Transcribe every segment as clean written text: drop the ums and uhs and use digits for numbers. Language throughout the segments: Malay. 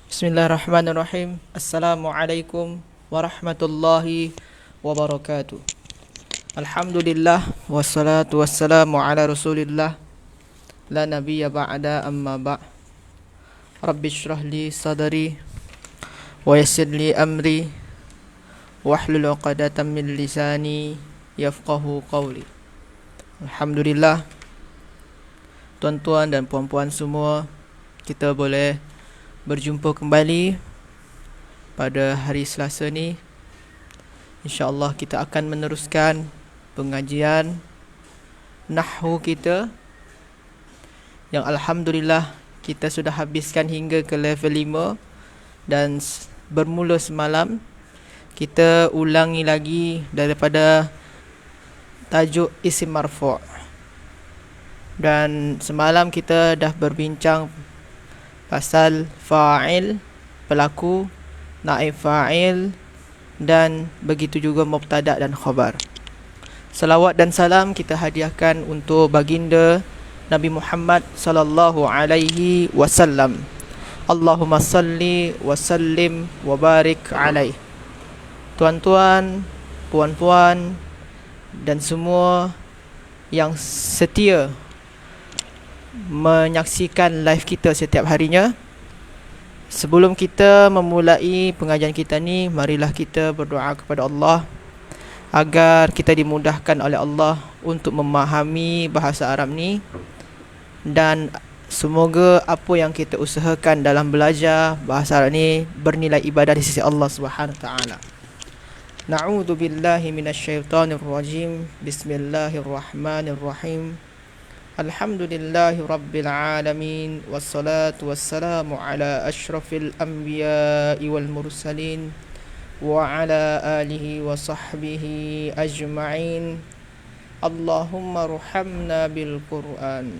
Bismillahirrahmanirrahim. Assalamualaikum warahmatullahi wabarakatuh. Alhamdulillah wassalatu wassalamu ala Rasulillah la nabiyya ba'da amma ba'. Rabbi shrah li sadri wa yassir li amri wahlul 'uqdatam min lisani yafqahu qawli. Alhamdulillah, tuan-tuan dan puan-puan semua, kita boleh berjumpa kembali pada hari Selasa ni. InsyaAllah kita akan meneruskan pengajian Nahwu kita yang Alhamdulillah kita sudah habiskan hingga ke level 5. Dan bermula semalam kita ulangi lagi daripada tajuk isim marfu'. Dan semalam kita dah berbincang pasal fa'il, pelaku, naib fa'il, dan begitu juga mubtada' dan khabar. Salawat dan salam kita hadiahkan untuk baginda Nabi Muhammad sallallahu alaihi wasallam. Allahumma salli wa sallim wa barik alaih. Tuan-tuan, puan-puan dan semua yang setia menyaksikan live kita setiap harinya, sebelum kita memulai pengajian kita ni, marilah kita berdoa kepada Allah agar kita dimudahkan oleh Allah untuk memahami bahasa Arab ni, dan semoga apa yang kita usahakan dalam belajar bahasa Arab ni bernilai ibadah di sisi Allah Subhanahu taala. Na'udzu billahi minasyaitonir rajim. Bismillahirrahmanirrahim. Alhamdulillahi rabbil alamin, wassalatu wassalamu ala ashrafil anbiya'i wal mursalin wa ala alihi wa sahbihi ajma'in. Allahumma ruhamna bil Qur'an,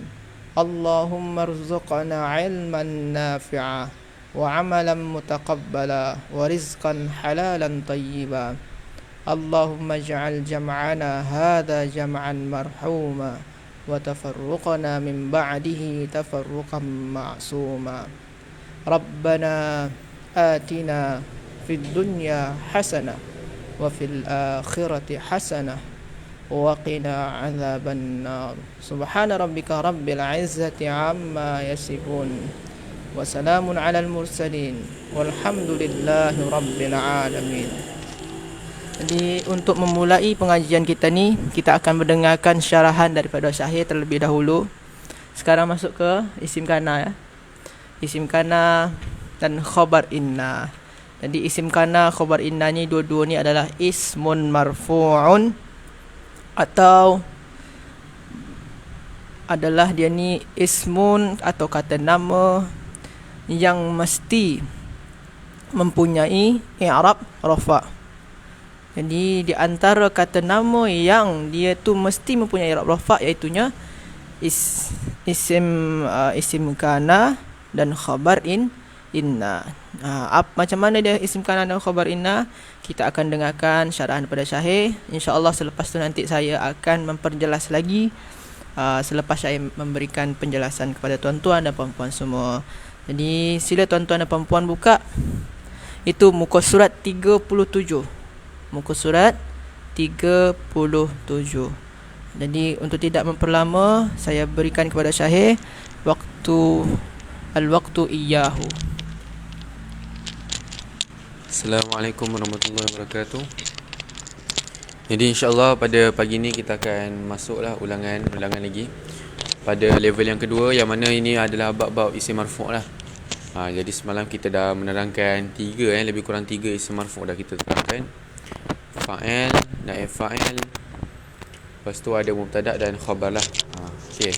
Allahumma rzuqna ilman nafi'a wa amalan mutaqabbala wa rizqan halalan tayyiba. Allahumma ij'al jam'ana hadha jam'an marhuma wa tafarruqana min ba'dihi tafarruqan ma'suma. Rabbana atina fid dunya hasanah wa fil akhirati hasanah wa qina 'adzaban nar. Subhana rabbika rabbil 'izzati 'amma yasifun wa salamun 'alal mursalin walhamdulillahi rabbil alamin. Jadi untuk memulai pengajian kita ni, kita akan mendengarkan syarahan daripada Syahir terlebih dahulu. Sekarang masuk ke isim kana ya. Isim kana dan khabar inna. Jadi isim kana, khabar inna ni dua-dua ni adalah ismun marfu'un, atau adalah dia ni ismun atau kata nama yang mesti mempunyai i'rab rafa'. Jadi di antara kata nama yang dia tu mesti mempunyai i'rab rafa', iaitunya isim kana dan khabar inna. Macam mana dia isim kana dan khabar inna? Kita akan dengarkan syarahan daripada Syahir. InsyaAllah selepas tu nanti saya akan memperjelas lagi selepas saya memberikan penjelasan kepada tuan-tuan dan puan-puan semua. Jadi sila tuan-tuan dan puan-puan buka itu muka surat 37. Muka surat 37. Jadi untuk tidak memperlama, saya berikan kepada Syahir al-waqtu iyyahu. Assalamualaikum warahmatullahi wabarakatuh. Jadi insyaAllah pada pagi ni kita akan masuklah ulangan lagi pada level yang kedua, yang mana ini adalah bab-bab isim marfu' lah. Jadi semalam kita dah menerangkan lebih kurang 3 isim marfu' dah kita terangkan. Fa'il, naib fa'il, lepas tu ada mubtada' dan khabar lah. Okay.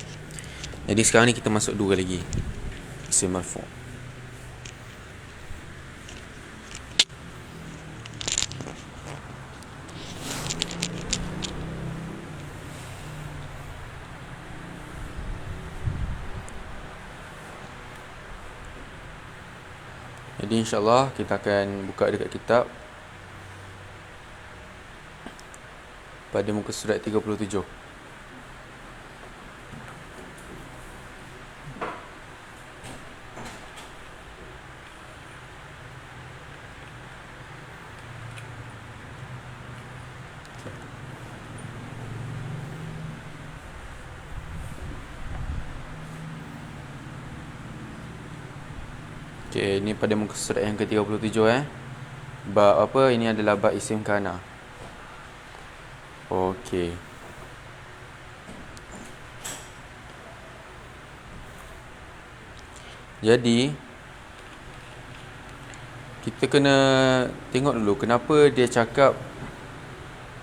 Jadi sekarang ni kita masuk 2 lagi isim marfu'. Jadi insyaAllah kita akan buka dekat kitab pada muka surat 37. Okey, ni pada muka surat yang ke-37 Bab apa? Ini adalah bab isim kana. Okey. Jadi kita kena tengok dulu kenapa dia cakap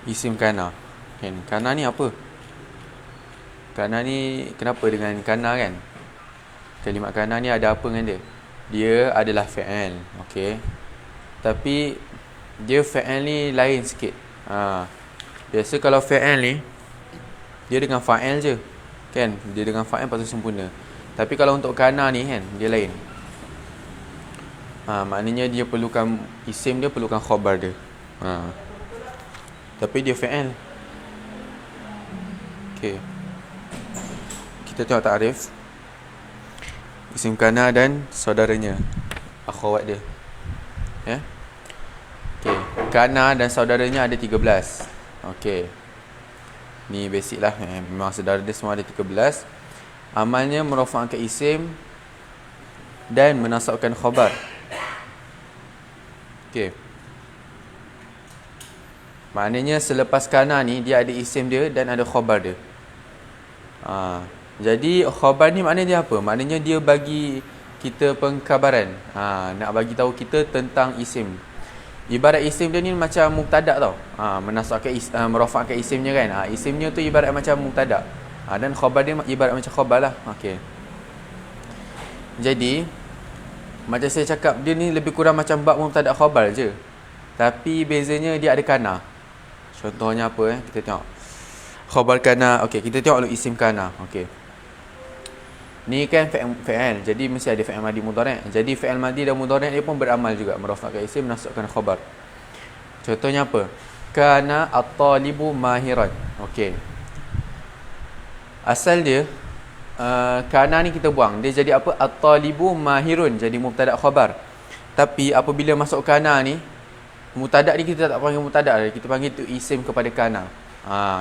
isim kana. Kan? Kana ni apa? Kana ni kenapa dengan kana kan? Kalimat kana ni ada apa dengan dia? Dia adalah fa'al. Okey. Tapi dia fa'al ni lain sikit. Biasa kalau fa'al ni dia dengan fa'al je. Kan? Dia dengan fa'al patut sempurna. Tapi kalau untuk kana ni kan, dia lain. Maknanya dia perlukan isim dia perlukan khabar dia. Tapi dia fa'al. Okey. Kita tengok takrif. Isim kana dan saudaranya, akhwat dia. Ya. Okey, kana dan saudaranya ada 13. Okey. Ni basic lah. Memang saudara dia semua ada 13. Amalnya merafa'kan isim dan menasabkan khabar. Okey. Maknanya selepas kana ni dia ada isim dia dan ada khabar dia. Jadi khabar ni maknanya dia apa? Maknanya dia bagi kita pengkabaran. Nak bagi tahu kita tentang isim. Ibarat isim dia ni macam mubtada' tau. Menasabkan merafa'kan isimnya kan. Isimnya tu ibarat macam mubtada'. Dan khabar dia ibarat macam khabar lah. Okey. Jadi macam saya cakap, dia ni lebih kurang macam bab mubtada' khabar je. Tapi bezanya dia ada kana. Contohnya apa kita tengok. Khabar kana. Okey, kita tengok dulu isim kana. Okey. Ni kan fa'al. Jadi mesti ada fa'al madi mudhari'. Jadi fa'al madi dan mudhari' dia pun beramal juga, merafa'kan isim, menasabkan khabar. Contohnya apa? Kana at-talibu mahiran. Okey. Asal dia kana ni kita buang. Dia jadi apa? At-talibu mahirun, jadi mubtada' khabar. Tapi apabila masuk kana ni, mubtada' ni kita tak panggil mubtada', kita panggil tu isim kepada kana.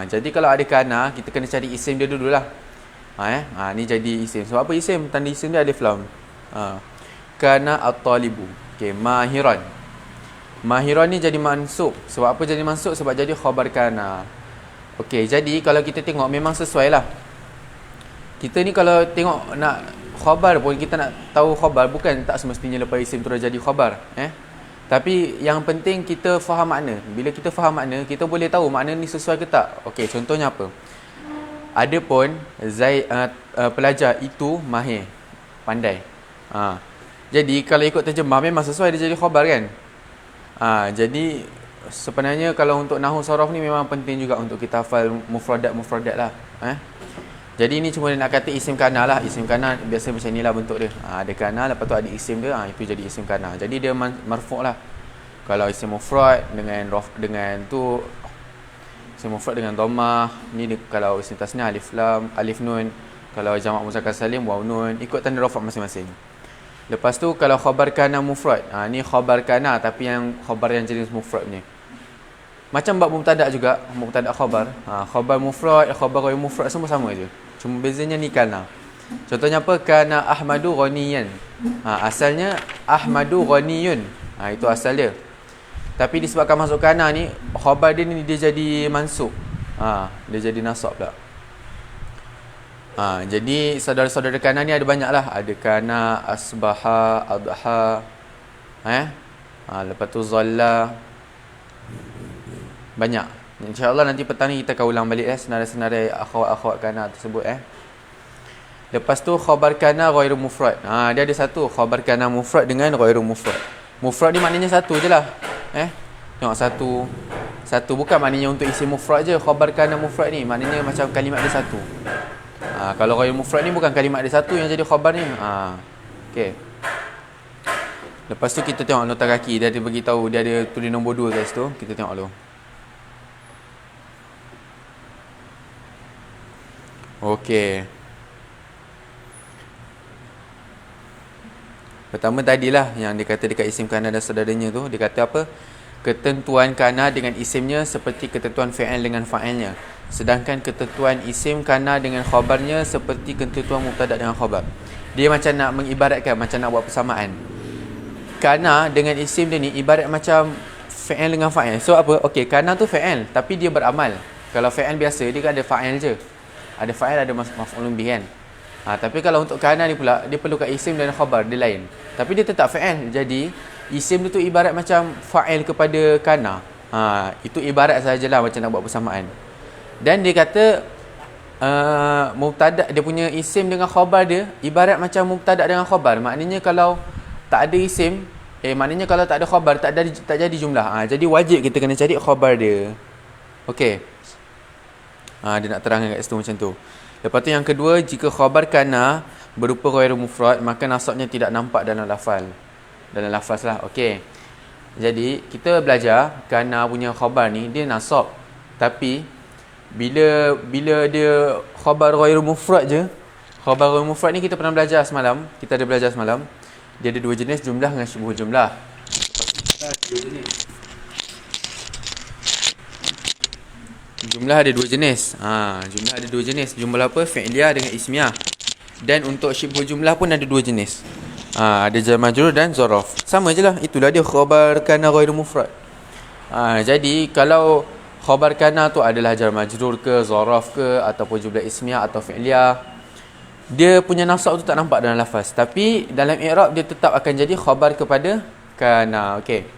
Jadi kalau ada kana, kita kena cari isim dia dululah. Ni jadi isim. Sebab apa isim? Tanda isim dia alif lam. Kana at-talibu. Okey, mahiran. Mahiran ni jadi mansub. Sebab apa jadi mansub? Sebab jadi khabar kana. Okey, jadi kalau kita tengok memang sesuai lah. Kita ni kalau tengok nak khabar pun, kita nak tahu khabar, bukan tak semestinya lepas isim terus jadi khabar. Tapi yang penting kita faham makna. Bila kita faham makna, kita boleh tahu makna ni sesuai ke tak. Okey, contohnya apa? Adapun Zaid pelajar itu mahir, pandai. Jadi kalau ikut terjemah memang sesuai dia jadi khabar kan. Jadi sebenarnya kalau untuk nahwu saraf ni memang penting juga untuk kita hafal mufradat lah. Jadi ni cuma nak kata isim kana lah. Isim kana biasa macam ni lah bentuk dia. Ada kana, lepas tu ada isim dia, itu jadi isim kana. Jadi dia marfu' lah. Kalau isim mufrad dengan tu isim mufrad dengan dhammah, ni kalau isim tasniah alif lam, alif nun. Kalau jamak muzakkar salim waw nun, ikut tanda rafa' masing-masing. Lepas tu kalau khabar kana mufrad, ni khabar kana tapi yang khabar yang jenis mufrad ni. Macam bab mubtada' juga, mubtada' khabar. Khabar mufrad, khabar ghairu mufrad semua sama je. Cuma bezanya ni kana. Contohnya apa? Kana Ahmadu ghaniyan. Asalnya Ahmadu ghaniyun. Itu asal dia. Tapi disebabkan masuk kana ni, khabar dia ni dia jadi mansub. Dia jadi nasab pula. Jadi saudara-saudara kana ni ada banyak lah. Ada kana, asbaha, adha. Lepas tu zalla. Banyak. InsyaAllah nanti petang ni kita akan ulang balik senarai-senarai akhwat-akhwat kana tersebut. Lepas tu khabar kana ghairu mufrad. Dia ada satu, khabar kana mufrad dengan ghairu mufrad. Mufrad ni maknanya satu je lah. Tengok satu bukan maknanya untuk isi mufrad je. Khabar kana mufrad ni maknanya macam kalimat dia satu. Kalau ghairu mufrad ni bukan kalimat dia satu yang jadi khabar ni. Okey. Lepas tu kita tengok nota kaki, dia ada bagi tahu, dia ada tulis nombor 2 guys tu. Kita tengok dulu. Okey. Pertama tadilah yang dia kata dekat isim kana dan saudaranya tu, dia kata apa? Ketentuan kana dengan isimnya seperti ketentuan fa'il dengan fa'ilnya. Sedangkan ketentuan isim kana dengan khabarnya seperti ketentuan mubtada' dengan khabar. Dia macam nak mengibaratkan, macam nak buat persamaan. kana dengan isim dia ni ibarat macam fi'il dengan fa'il. So apa? Okey, kana tu fi'il tapi dia beramal. Kalau fi'il biasa dia kan ada fa'il je. Ada fa'il, ada maf'ulun bih kan. Tapi kalau untuk kana ni pula dia perlukan isim dan khabar, dia lain. Tapi dia tetap fi'il. Jadi isim tu ibarat macam fa'il kepada kana. Itu ibarat sajalah macam nak buat persamaan. Dan dia kata mubtada, dia punya isim dengan khabar dia ibarat macam mubtada dengan khabar. Maknanya kalau tak ada isim, maknanya kalau tak ada khabar tak jadi jumlah. Jadi wajib kita kena cari khabar dia. Okey. Dia nak terangkan kat situ macam tu. Lepas tu yang kedua, jika khabar kana berupa ghairu mufrad, maka nasabnya tidak nampak dalam lafaz. Dalam lafaz lah. Okey. Jadi kita belajar kana punya khabar ni dia nasab. Tapi bila dia khabar ghairu mufrad je, khabar ghairu mufrad ni kita pernah belajar semalam. Kita ada belajar semalam. Dia ada dua jenis, jumlah dengan syubuh jumlah. Jumlah ada dua jenis. Jumlah ada dua jenis. Jumlah apa? Fi'liyah dengan ismiyah. Dan untuk syibhu jumlah pun ada dua jenis. Ada jar majrur dan zaraf. Sama je lah. Itulah dia khabar kana ghairu mufrad. Jadi kalau khabar kana tu adalah jar majrur ke, zaraf ke, ataupun jumlah ismiyah atau fi'liyah, dia punya nasab tu tak nampak dalam lafaz. Tapi dalam i'rab dia tetap akan jadi khabar kepada kana. Okey.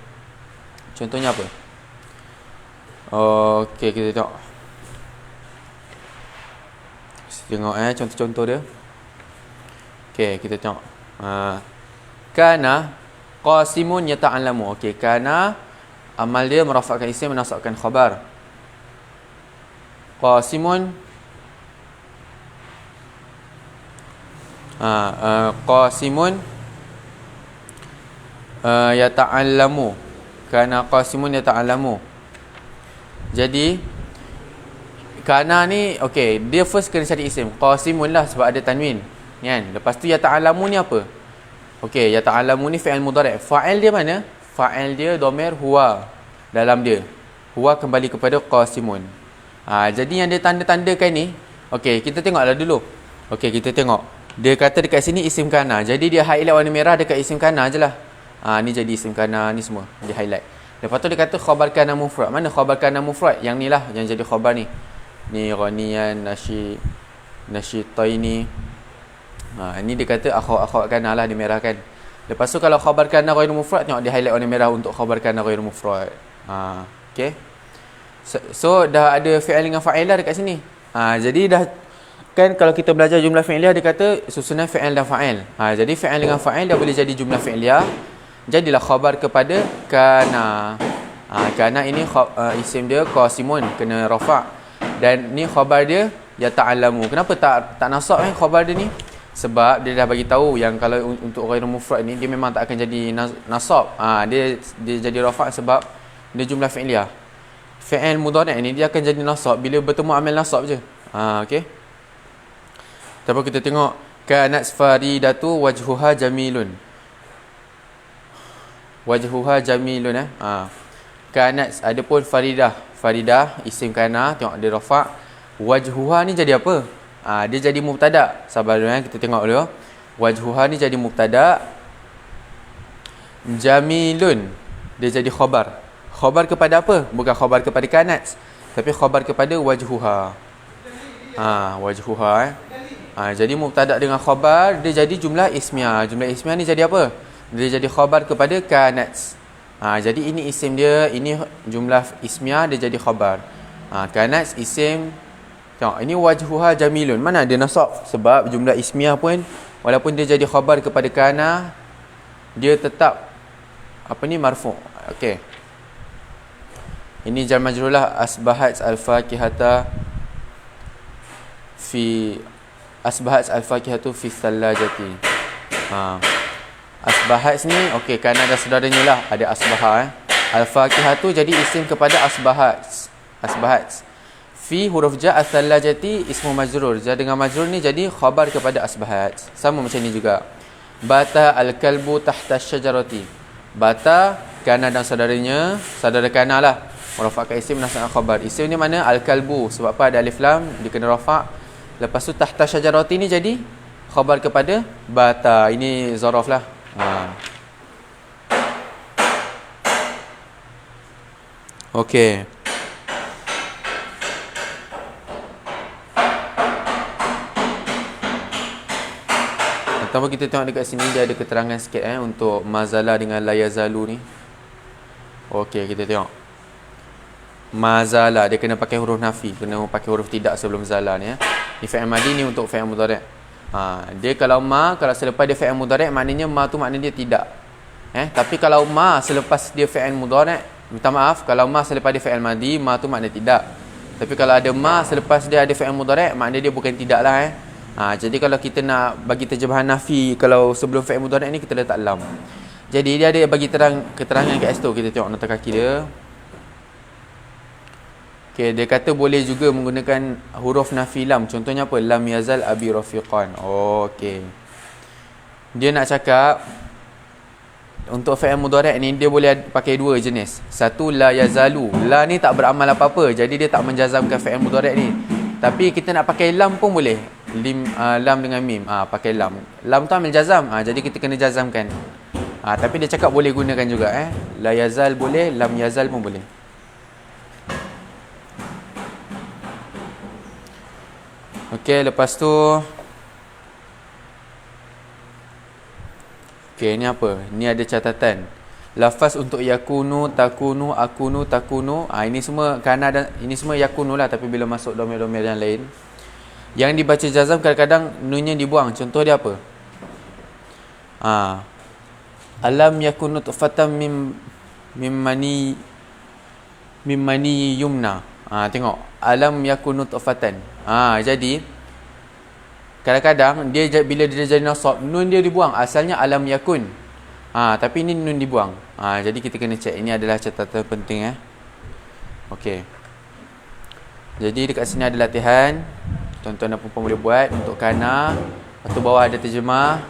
Contohnya apa? Okey, kita tengok. Contoh-contoh dia. Okey, kita tengok. Kana qasimun yata'allamu. Okey, kana amal dia merafakkan isim, menasabkan khabar. Qasimun qasimun yata'allamu. Kana qasimun yata'allamu. Jadi kana ni okey, dia first kena cari isim. Qasimun lah sebab ada tanwin, kan? Lepas tu yata'allamu ni apa? Okey, yata'allamu ni fi'il mudhari'. Fa'il dia mana? Fa'il dia dhamir huwa dalam dia. Huwa kembali kepada qasimun. Jadi yang dia tanda-tandakan ni, okey, kita tengoklah dulu. Okey, kita tengok. Dia kata dekat sini isim kana. Jadi dia highlight warna merah dekat isim kana je lah. Ni jadi isim kana ni semua. Dia highlight. Lepas tu dia kata khabar kana mufrad. Mana khabar kana mufrad? Yang ni lah yang jadi khabar ni. Ni ghaniyan, nasyitaini. Ini dia kata akhawat kana lah, dia merahkan. Lepas tu kalau khabar kana ghairu mufrad, tengok dia highlight warna merah untuk khabar kana ghairu mufrad. Okey. So dah ada fi'il dengan fa'il lah dekat sini. Jadi dah kan kalau kita belajar jumlah fi'liyah dia kata susunan fi'il dan fa'il. Jadi fi'il dengan fa'il dah boleh jadi jumlah fi'liyah. Jadilah khabar kepada kana. Kana ini isim dia qasimun, kena rafa'. Dan ni khabar dia yata'allamu. Kenapa tak nasab khabar dia ni? Sebab dia dah bagi tahu yang kalau untuk ghairu mufrad ni dia memang tak akan jadi nasab. Dia jadi rafa' sebab dia jumlah fi'liyah. Fi'il mudhari' ni dia akan jadi nasab bila bertemu amil nasab je. Okey. Tapi kita tengok kanat faridatu wajhuha jamilun. Wajhuha jamilun Kanat adapun Faridah isim kana, tengok dia rafa'. Wajhuha ni jadi apa? Dia jadi mubtada. Sabar dulu kita tengok dulu. Wajhuha ni jadi mubtada. Jamilun dia jadi khabar. Khabar kepada apa? Bukan khabar kepada kanat, tapi khabar kepada wajhuha. Wajhuha jadi mubtada dengan khabar, dia jadi jumlah ismiyah. Jumlah ismiyah ni jadi apa? Dia jadi khabar kepada kanat. Jadi ini isim dia, ini jumlah ismiyah, dia jadi khabar. Kanat isim. Tengok, ini wajhuha jamilun. Mana ada nasab? Sebab jumlah ismiyah pun walaupun dia jadi khabar kepada kana, dia tetap marfu'. Okey. Ini jar majrur lah. Asbahat al-fakihata fi al-fakihatu fi thallajati. Asbahat ni okey, kerana ada saudaranya lah, ada asbaha. Al-fakihatu jadi isim kepada asbahat. Fi huruf ja al-thallajati ismu majrur. Jar dengan majrur ni jadi khabar kepada asbahat. Sama macam ni juga. Bata al-kalbu tahta syajarati. Bata kana dan saudaranya, saudara kana lah. Merafakkan isim nasabkan khabar. Isim ni mana? Al-kalbu. Sebab apa? Ada alif lam, dia kena rafa'. Lepas tu tahta syajarati ni jadi khabar kepada bata. Ini zaraf lah. Okey. Pertama kita tengok dekat sini, dia ada keterangan sikit untuk mazala dengan la yazalu ni. Okey, kita tengok. Mazala dia kena pakai huruf nafi, kena pakai huruf tidak sebelum zala ni Ni fi'il madi ni untuk fi'il mudhari'. Dia kalau kalau selepas dia fi'il mudhari' maknanya ma tu maknanya dia tidak. Tapi kalau ma selepas dia fi'il mudhari', minta maaf, kalau ma selepas dia fi'il madi, ma tu maknanya tidak. Tapi kalau ada ma selepas dia ada fi'il mudhari', maknanya dia bukan tidak lah jadi kalau kita nak bagi terjemahan nafi, kalau sebelum fi'il mudhari' ni kita letak lam. Jadi dia ada bagi keterangan kat situ. Kita tengok nota kaki dia. Okey, dia kata boleh juga menggunakan huruf nafi lam. Contohnya apa? Lam yazal abi rafiqan. Okey. Dia nak cakap untuk fi'il mudhari' ni dia boleh pakai dua jenis. Satu la yazalu. La ni tak beramal apa-apa. Jadi dia tak menjazamkan fi'il mudhari' ni. Tapi kita nak pakai lam pun boleh. Lam dengan mim. Pakai lam. Lam tu ambil jazam. Jadi kita kena jazamkan. Tapi dia cakap boleh gunakan juga La yazal boleh, lam yazal pun boleh. Okey, lepas tu okey, ni apa? Ni ada catatan. Lafaz untuk yakunu, takunu, akunu, takunu. Ini semua kana dan ini semua yakunu lah, tapi bila masuk domir-domir yang lain, yang dibaca jazam kadang-kadang nunnya dibuang. Contoh dia apa? Alam yakunu tufatan mimani yumna. Tengok, alam yakunu tufatan. Jadi kadang-kadang dia bila dia jadi nasab, nun dia dibuang. Asalnya alam yakun. Tapi ini nun dibuang. Jadi kita kena cek. Ini adalah catatan penting Okey. Jadi dekat sini ada latihan. Tuan-tuan dan puan boleh buat untuk kana. Lepas tu bawah ada terjemah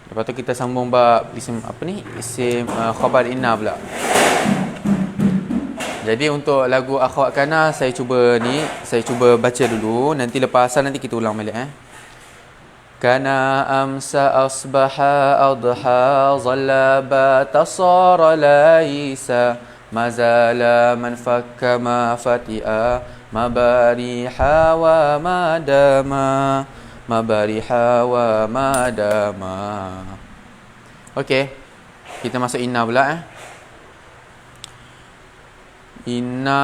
Lepas tu kita sambung bab isim apa ni? Isim khabar inna pula. Jadi untuk lagu akhwat kana saya cuba baca dulu. Nanti lepas asal nanti kita ulang balik Kana amsa asbaha adha zalla batasara laisa mazala man fakka ma fati'a mabariha wa madama. Okey. Kita masuk inna pula Inna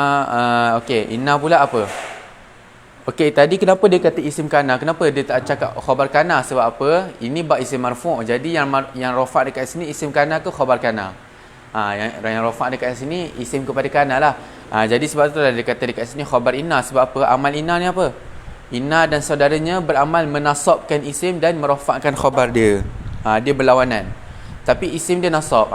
okey, inna pula apa? Okey, tadi kenapa dia kata isim kana? Kenapa dia tak cakap khabar kana? Sebab apa? Ini bab isim marfu'. Jadi yang rafa' dekat sini isim kana ke khabar kana? Yang rafa' dekat sini isim kepada kana lah. Jadi sebab tu dia kata dekat sini khabar inna. Sebab apa? Amal inna ni apa? Inna dan saudaranya beramal menasabkan isim dan merafa'kan khabar dia. Dia berlawanan. Tapi isim dia nasab.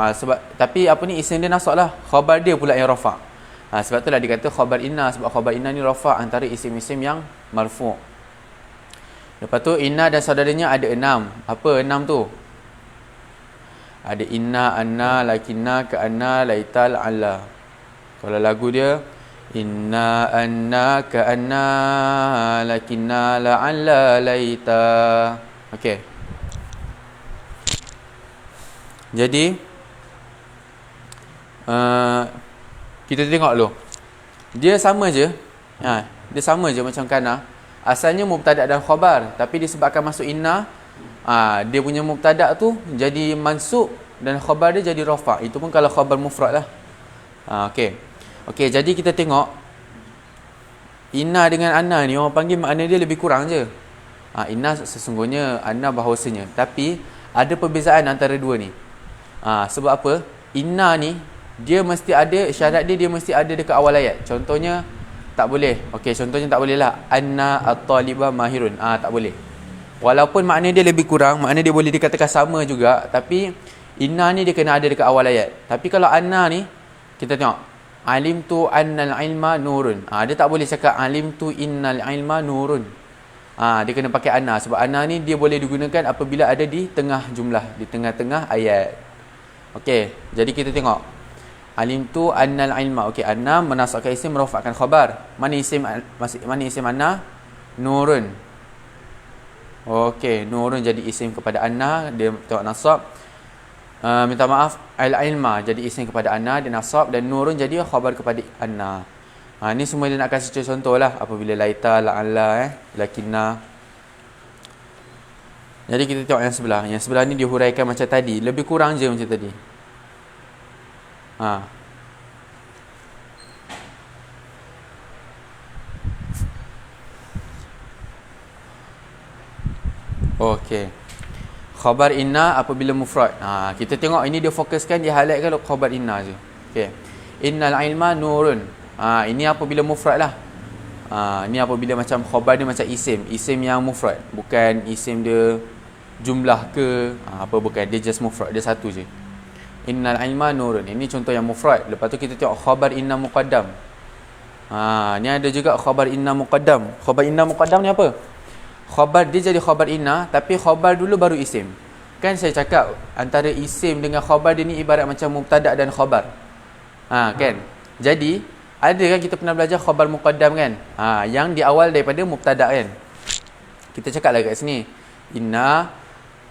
Tapi apa ni, isim dia nasab lah. Khabar dia pula yang rafa'. Sebab itulah dia kata khabar inna. Sebab khabar inna ni rafa' antara isim-isim yang marfu'. Lepas tu inna dan saudaranya ada 6. Apa 6 tu? Ada inna, anna, lakinna, ka'anna, laital, alla. Kalau lagu dia inna, anna, ka'anna, lakinna, la'alla, laita. Okey. Jadi kita tengok dulu. Dia sama je. Dia sama je macam kana. Asalnya mubtada' dan khabar, tapi disebabkan masuk inna, dia punya mubtada' tu jadi mansub dan khabar dia jadi rafa'. Itu pun kalau khabar mufrad lah. Okey, jadi kita tengok inna dengan anna ni orang panggil makna dia lebih kurang je. Inna sesungguhnya, anna bahawasanya. Tapi ada perbezaan antara dua ni. Sebab apa? Inna ni dia mesti ada, syarat dia mesti ada dekat awal ayat. Contohnya tak boleh. Okey, contohnya tak boleh lah. Anna at-taliba mahirun. Tak boleh. Walaupun makna dia lebih kurang, makna dia boleh dikatakan sama juga, tapi inna ni dia kena ada dekat awal ayat. Tapi kalau anna ni, kita tengok alimtu annal ilma nurun. Dia tak boleh cakap alimtu innal ilma nurun. Dia kena pakai anna. Sebab anna ni dia boleh digunakan apabila ada di tengah jumlah, di tengah-tengah ayat. Okey, jadi kita tengok alimtu annal ilma. Okey, anna menasabkan isim, merafa'kan khabar. Mana isim anna? Nurun. Okey, nurun jadi isim kepada anna, dia tengok nasab. minta maaf, al-ilma jadi isim kepada anna dia nasab, dan nurun jadi khabar kepada anna. Ni semua dia nak kasih contoh lah, apabila laita, la'alla, lakinna. Jadi kita tengok yang sebelah. Yang sebelah ni dihuraikan macam tadi, lebih kurang je macam tadi. Okey. Khabar inna apabila mufrad. Kita tengok ini dia fokuskan, dia highlightkan khabar inna je. Okey. Innal ilma nurun. Ini apabila mufrad lah. Ini apabila macam khabar dia macam isim. Isim yang mufrad. Bukan isim dia jumlah ke apa, bukan, dia just mufrad, dia satu je. Innal ilma nurun. Ini contoh yang mufrad. Lepas tu kita tengok khabar inna muqaddam. Ni ada juga khabar inna muqaddam. Khabar inna muqaddam ni apa? Khabar dia jadi khabar inna, tapi khabar dulu baru isim. Kan saya cakap antara isim dengan khabar dia ni ibarat macam mubtada' dan khabar. Kan? Jadi ada kan kita pernah belajar khabar muqaddam kan? Yang di awal daripada mubtada' kan? Kita cakap lah kat sini. Inna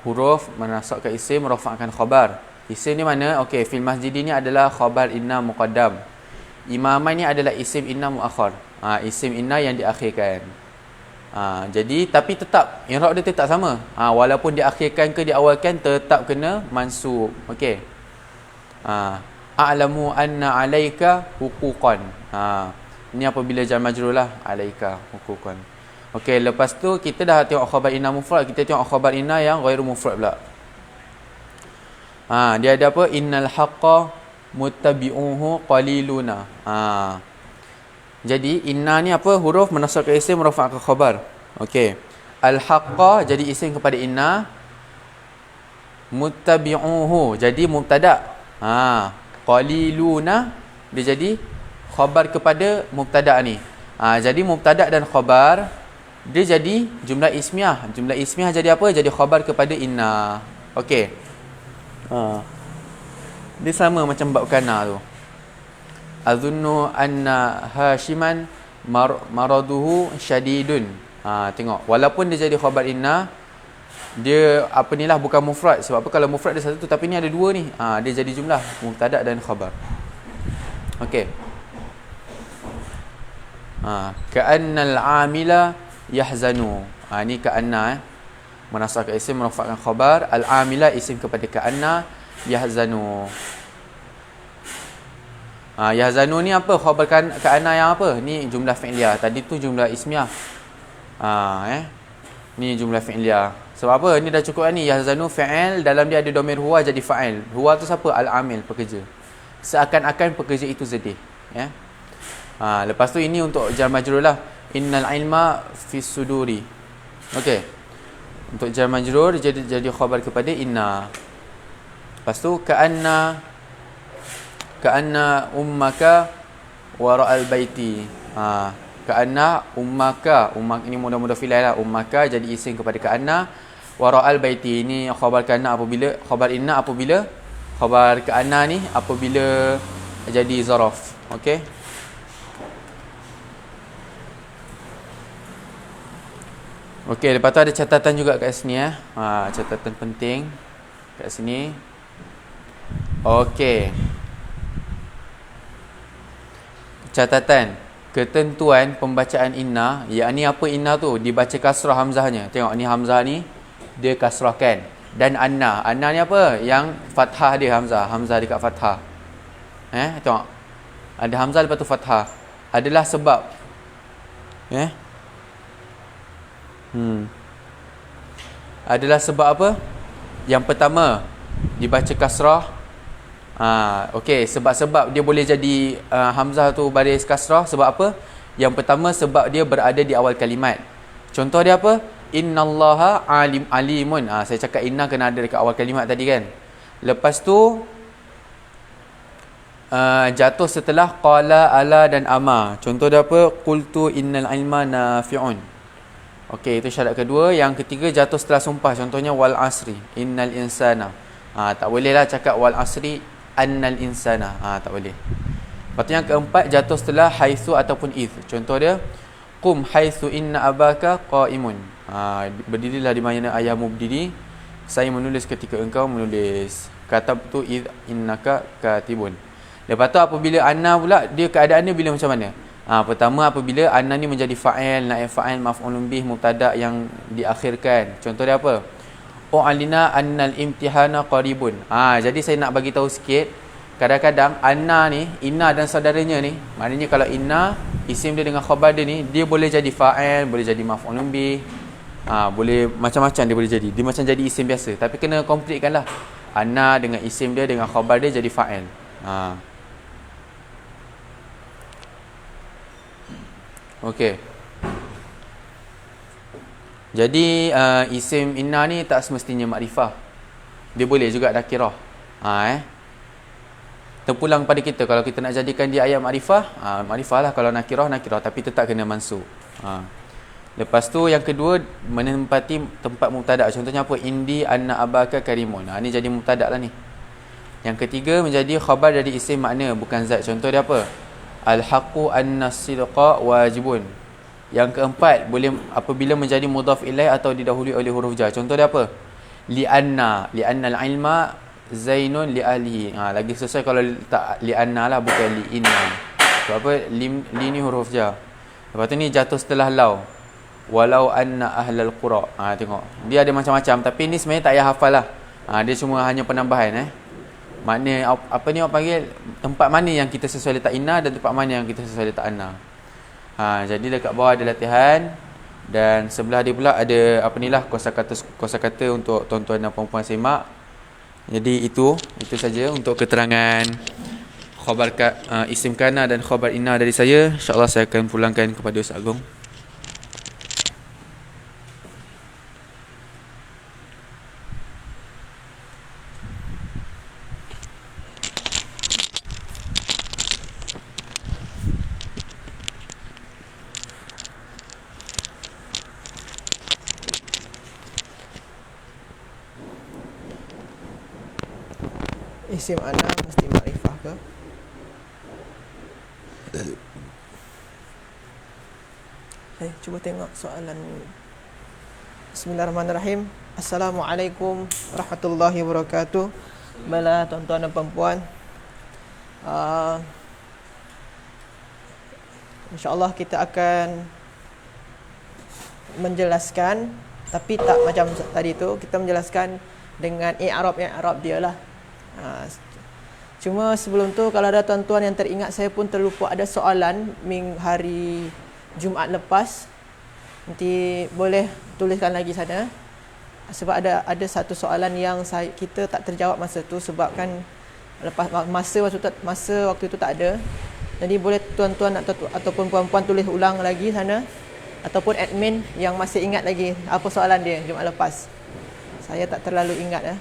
huruf menasabkan isim, rafa'kan khabar. Isim ni mana? Okey, fil masjid ni adalah khabar inna muqaddam. Imamai ni adalah isim inna muakhar. Isim inna yang diakhirkan. Jadi tapi tetap i'rab dia tetap sama. Walaupun diakhirkan ke diawalkan tetap kena mansub. Okey. A'lamu anna 'alaika huquqan. Ini apabila jar majrur lah, 'alaika huquqan. Okey, lepas tu kita dah tengok khabar inna mufrad, kita tengok khabar inna yang ghairu mufrad pula. Dia ada apa? Innal haqqa muttabi'uhu qaliluna. Jadi inna ni apa? Huruf menasabkan isim, rafa'kan khabar. Okey. Al-haqqa jadi isim kepada inna. Muttabi'uhu jadi mubtada'. Qaliluna dia jadi khabar kepada mubtada' ni. Jadi mubtada' dan khabar dia jadi jumlah ismiyah. Jumlah ismiyah jadi apa? Jadi khabar kepada inna. Okey. Dia sama macam bab kana tu. Azunnu anna Hashiman maraduhu syadidun. Tengok, walaupun dia jadi khabar inna, dia apa ni lah, bukan mufrad. Sebab apa? Kalau mufrad dia satu, tapi ni ada dua ni. Dia jadi jumlah mubtada' dan khabar. Okey. Ka'annal amila yahzanu. Ni ka'anna menasabkan isim, merafa'kan khabar. Al-amila isim kepada ka'anna, yahzanu. Yahzanu ni apa? Khabar ka'anna yang apa? Ni jumlah fi'liyah. Tadi tu jumlah ismiyah. Ni jumlah fi'liyah. Sebab apa? Ni dah cukup ni. Yahzanu fi'il, dalam dia ada domir huwa jadi fa'il. Huwa tu siapa? Al-amil, pekerja. Seakan-akan pekerja itu sedih. Lepas tu ini untuk jar majrur lah. Innal ilma fis suduri. Okey. Untuk jar majrur jadi khabar kepada inna. Lepas tu ka'anna ummaka wara'al baiti. Ka'anna ummaka. Ummak ini mudah-mudah filai lah. Ummaka jadi isim kepada ka'anna. Wara'al baiti ini khabar ka'anna apabila, khabar inna apabila, khabar ka'anna ni apabila jadi zaraf. Okey. Okey, lepas tu ada catatan juga kat sini catatan penting kat sini. Okey. Catatan ketentuan pembacaan inna, yakni apa inna tu? Dibaca kasrah hamzahnya. Tengok ni hamzah ni dia kasrahkan. Dan anna ni apa? Yang fathah dia hamzah. Hamzah dekat fathah. Tengok. Ada hamzah lepas tu fathah. Adalah sebab adalah sebab apa? Yang pertama dibaca kasrah. Okey, sebab-sebab dia boleh jadi hamzah tu baris kasrah. Sebab apa? Yang pertama sebab dia berada di awal kalimat. Contoh dia apa? Innallaha alimun. Saya cakap inna kena ada dekat awal kalimat tadi kan. Lepas tu jatuh setelah qala, ala dan ama. Contoh dia apa? Qultu innal ilma nafi'un. Okey, itu syarat kedua. Yang ketiga jatuh setelah sumpah. Contohnya wal asri innal insana. Tak boleh lah cakap wal asri annal insana. Tak boleh. Lepas tu yang keempat jatuh setelah haitsu ataupun id. Contoh dia qum haitsu inna abaka qaimun. Berdirilah di mana ayahmu berdiri. Saya menulis ketika engkau menulis. Katabtu id innaka katibun. Lepas tu apabila anna pula, dia keadaan dia bila macam mana? Pertama apabila anna ni menjadi fa'il, naib fa'il, maf'ulun bih, mubtada yang diakhirkan. Contoh dia apa? Alina annal imtihana qaribun. Jadi saya nak bagi tahu sikit, kadang-kadang anna ni, inna dan saudaranya ni, maknanya kalau inna isim dia dengan khabar dia ni, dia boleh jadi fa'il, boleh jadi maf'ulun bih, boleh macam-macam dia boleh jadi. Dia macam jadi isim biasa, tapi kena completekan lah. Anna dengan isim dia dengan khabar dia jadi fa'il. Okey. Jadi isim inna ni tak semestinya makrifah. Dia boleh juga nakirah. Terpulang pada kita, kalau kita nak jadikan dia ayat makrifah, makrifah lah. Kalau nakirah, nakirah, tapi tetap kena mansub. Lepas tu yang kedua, menempati tempat mubtada. Contohnya apa? Indi anna abaka karimun. Ni jadi mubtada lah ni. Yang ketiga menjadi khabar dari isim makna, bukan zat. Contoh dia apa? Al-haqqu anna-sidqa wajibun. Yang keempat, boleh apabila menjadi mudhaf ilaih atau didahului oleh huruf jar. Contoh dia apa? Li'anna al-ilma zainun li ahlihi. Lagi sesuai kalau tak li'anna lah, bukan li'inna. Sebab apa? Li ni huruf jar. Lepas tu ni jatuh setelah law. Walau anna ahlal qura. Tengok. Dia ada macam-macam, tapi ni sebenarnya tak payah hafal lah. Dia cuma hanya penambahan. Makna apa ni orang panggil, tempat mana yang kita sesuai letak inna dan tempat mana yang kita sesuai letak anna. Jadi dekat bawah ada latihan, dan sebelah dia pula ada apa ni lah, kosakata untuk tuan-tuan dan puan-puan semak. Jadi itu saja untuk keterangan khabar isim kana dan khabar inna dari saya. InsyaAllah saya akan pulangkan kepada Ustaz Agong. Isim ana mesti makrifah ke? Cuba tengok soalan. Bismillahirrahmanirrahim. Assalamualaikum warahmatullahi wabarakatuh. Baiklah tuan-tuan dan puan-puan, InsyaAllah kita akan menjelaskan, tapi tak macam tadi tu, kita menjelaskan dengan i'rab dia lah. Cuma sebelum tu, kalau ada tuan-tuan yang teringat, saya pun terlupa ada soalan hari Jumaat lepas. Nanti boleh tuliskan lagi sana. Sebab ada satu soalan yang kita tak terjawab masa tu, sebabkan lepas masa waktu itu tak ada. Jadi boleh tuan-tuan ataupun puan-puan tulis ulang lagi sana, ataupun admin yang masih ingat lagi apa soalan dia Jumaat lepas. Saya tak terlalu ingat.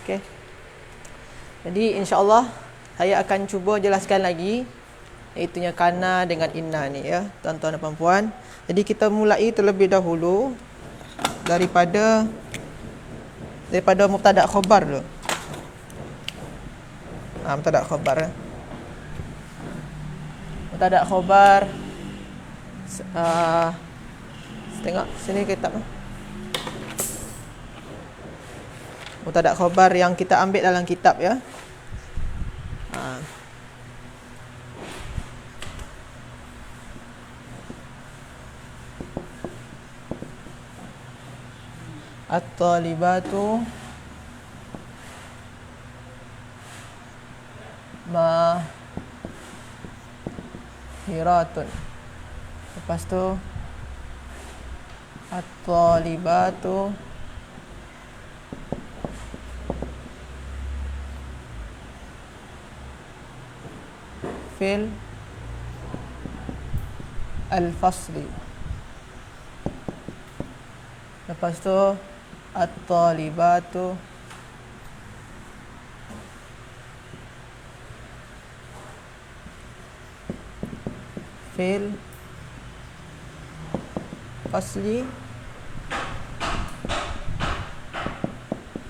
Okey. Jadi insya-Allah saya akan cuba jelaskan lagi, iaitunya kana dengan inna ni ya, tuan-tuan dan puan-puan. Jadi kita mulai terlebih dahulu daripada mubtada khabar dulu. Mubtada khabar. Mubtada khabar. Tengok sini kitab. Mubtada khabar yang kita ambil dalam kitab ya. At-talibatu mahiratun. Lepas tu at-talibatu fil al-fasli. Lepas tu at-talibatu fil fasli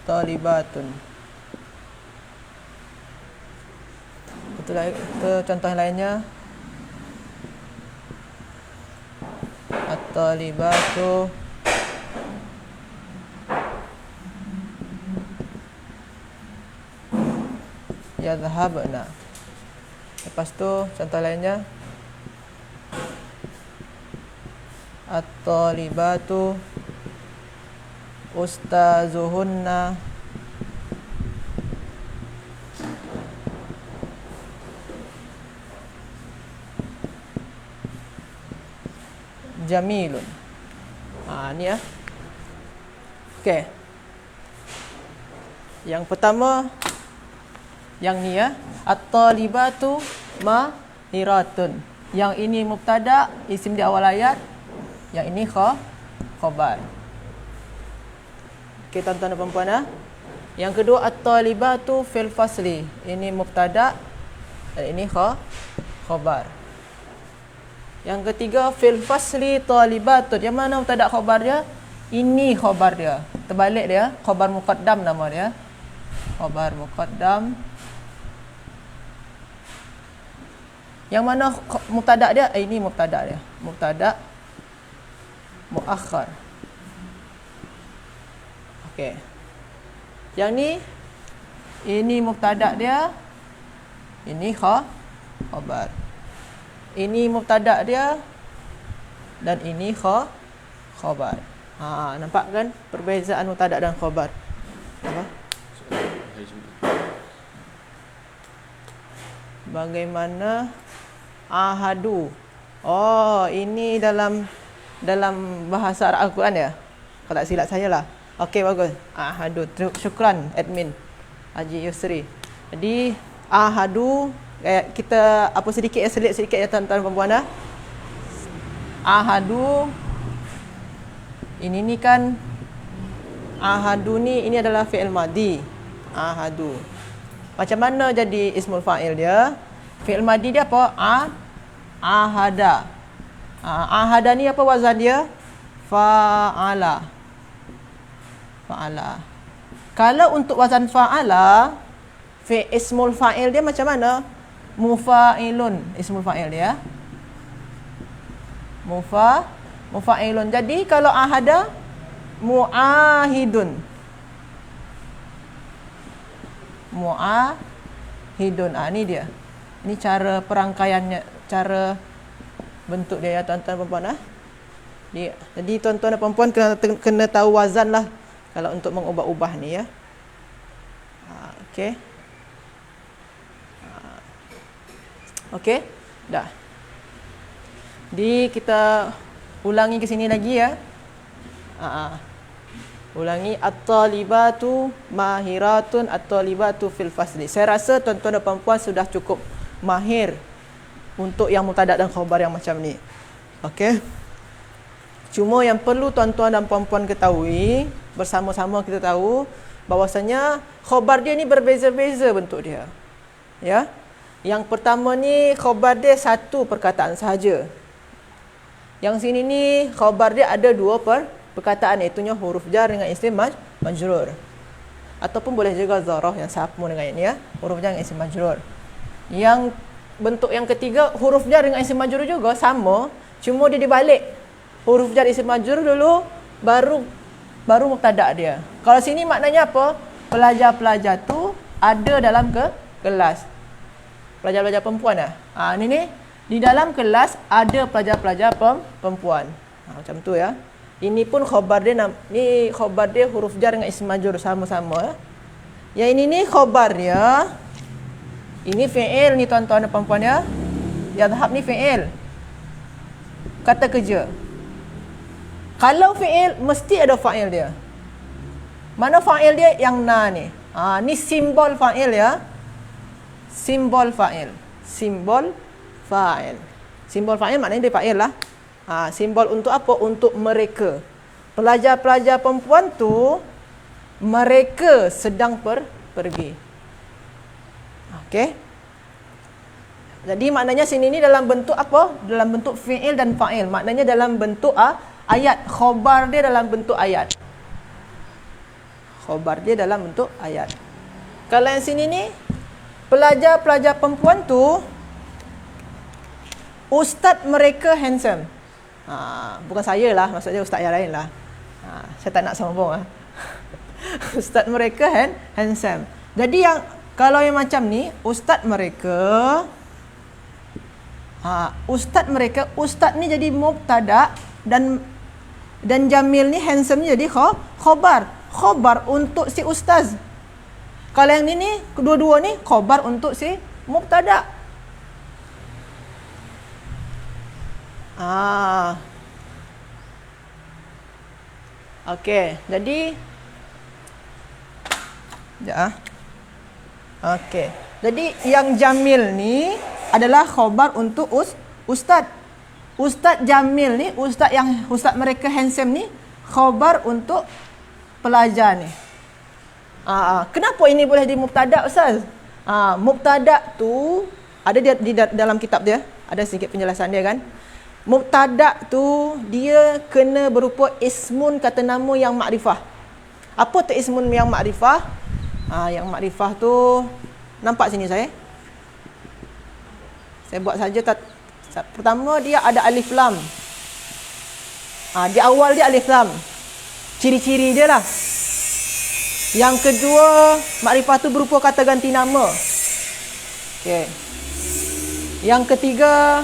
talibatun. Itu contoh yang lainnya. At-talibatu yadhhabna. Lepas tu contoh lainnya, at-talibatu ustazuhunna jamilun. Ni ya. Okey. Yang pertama, yang ni ya, at-talibatu mahiratun. Yang ini mubtada, isim di awal ayat. Yang ini khabar. Okey, tuan-tuan dan puan-puan ya. Yang kedua, at-talibatu fil fasli. Ini mubtada dan ini khabar. Yang ketiga, fil fasli talibatun. Yang mana mubtada khabar dia? Ini khabar dia. Terbalik dia, khabar muqaddam nama dia. Khabar muqaddam. Yang mana mubtada dia? Ini mubtada dia. Mubtada muakhar. Okey. Yang ni, ini mubtada dia. Ini khabar. Ini mubtada dia dan ini khabar. Nampak kan perbezaan mubtada dan khabar? Apa? Bagaimana ahadu? Oh, ini dalam bahasa Arab Al-Quran ya? Kalau tak silap saya lah. Okey, bagus. Ahadu. Syukran admin Haji Yusri. Jadi ahadu, kita apa sedikit ya, selit sedikit ya tuan-tuan dan puan-puan. Ahadu ini kan ahadu ini adalah fi'il madi. Ahadu. Macam mana jadi ismul fa'il dia? Fi'il madi dia apa? Ahada. Ahada ni apa wazan dia? Fa'ala. Fa'ala. Kalau untuk wazan fa'ala, ismul fa'il dia macam mana? Mufa'ilun ismul fa'il dia. Mufa'ilun. Jadi kalau ahada, mu'ahidun. Mu'ahidun. Ni dia. Ini cara perangkaiannya, cara bentuk dia ya tuan-tuan dan puan-puan. Jadi tuan-tuan dan puan-puan kena tahu wazan lah kalau untuk mengubah-ubah ni ya. Okey. Okey, dah. Jadi kita ulangi ke sini lagi ya. Ulangi, at-talibatu mahiratun, at-talibatu fil fasli. Saya rasa tuan-tuan dan puan-puan sudah cukup mahir untuk yang mubtada dan khabar yang macam ni. Okey. Cuma yang perlu tuan-tuan dan puan-puan ketahui, bersama-sama kita tahu bahawasanya khabar dia ni berbeza-beza bentuk dia. Ya. Yang pertama ni khabar dia satu perkataan sahaja. Yang sini ni khabar dia ada dua perkataan, iaitu huruf jar dengan isim majrur. Ataupun boleh juga zarah yang sama dengan ini ya, huruf jar dengan isim majrur. Yang bentuk yang ketiga, huruf jar dengan isim majrur juga sama, cuma dia dibalik. Huruf jar isim majrur dulu, baru mubtada dia. Kalau sini maknanya apa? Pelajar-pelajar tu ada dalam kelas. Pelajar-pelajar perempuan lah. Ni di dalam kelas ada pelajar-pelajar perempuan. Macam tu ya. Ini pun khabar dia, ni khabar dia huruf jar dengan isim majrur sama-sama ya. Yang ini ni khabar dia. Ini fi'il ni tuan-tuan dan puan-puan ya. Yadhhab ni fi'il. Kata kerja. Kalau fi'il mesti ada fa'il dia. Mana fa'il dia? Yang na ni. Ni simbol fa'il ya. Simbol fa'il. Simbol fa'il. Simbol fa'il maknanya dia fa'il lah. Simbol untuk apa? Untuk mereka. Pelajar-pelajar perempuan tu, mereka sedang pergi. Okey. Jadi maknanya sini ni dalam bentuk apa? Dalam bentuk fi'il dan fa'il. Maknanya dalam bentuk ayat. Khabar dia dalam bentuk ayat. Khabar dia dalam bentuk ayat. Kalau yang sini ni, pelajar-pelajar perempuan tu, ustaz mereka handsome. Bukan saya lah, maksudnya ustaz yang lain lah. Saya tak nak sombong lah. Ustaz mereka handsome. Jadi yang Kalau yang macam ni, ustaz mereka ustaz ni jadi mubtada dan Jamil ni handsome ni jadi khabar. Khabar untuk si ustaz. Kalau yang ni kedua-dua ni khabar untuk si mubtada. Okey, jadi okey. Jadi yang Jamil ni adalah khabar untuk ustaz. Ustaz Jamil ni, ustaz mereka handsome ni khabar untuk pelajar ni. Kenapa ini boleh di mubtada ustaz? Mubtada tu ada di dalam kitab dia, ada sedikit penjelasan dia kan. Mubtada tu dia kena berupa ismun, kata nama yang makrifah. Apa tu ismun yang makrifah? Yang makrifah tu nampak sini saya buat saja pertama dia ada alif lam. Di awal dia alif lam. Ciri-ciri dia lah. Yang kedua, makrifah tu berupa kata ganti nama. Okey. Yang ketiga,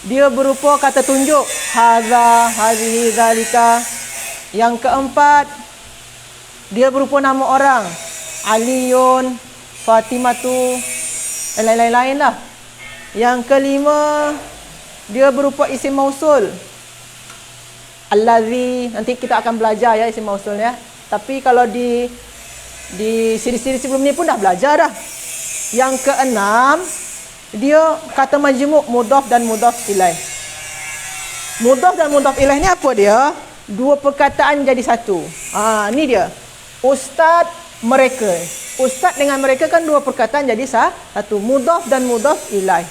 dia berupa kata tunjuk. Hadza, hazihi, zalika. Yang keempat, dia berupa nama orang. Aliyun, Fatimatu, dan lain-lain lah. Yang kelima, dia berupa isim mausul. Allazi, nanti kita akan belajar ya isim mausul ya. Tapi kalau di siri-siri sebelum ni pun dah belajar dah. Yang keenam, dia kata majmuk, mudhaf dan mudhaf ilaih. Mudhaf dan mudhaf ilaih ni apa dia? Dua perkataan jadi satu. Ni dia. Ustaz mereka. Ustaz dengan mereka kan dua perkataan jadi satu. Mudhaf dan mudhaf ilaih.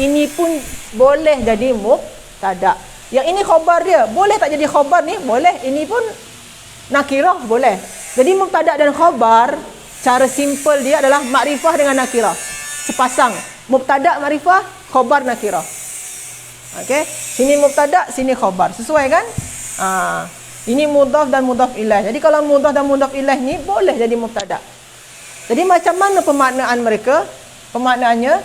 Ini pun boleh jadi mubtada. Yang ini khabar dia. Boleh tak jadi khabar ni? Boleh. Ini pun nakirah boleh. Jadi mubtada dan khabar, cara simple dia adalah makrifah dengan nakirah. Sepasang. Mubtada makrifah, khabar nakirah. Okey. Sini mubtada, sini khabar. Sesuai kan? Ini mudhaf dan mudhaf ilaih. Jadi kalau mudhaf dan mudhaf ilaih ni boleh jadi mubtada. Jadi macam mana pemaknaan mereka? Pemaknaannya,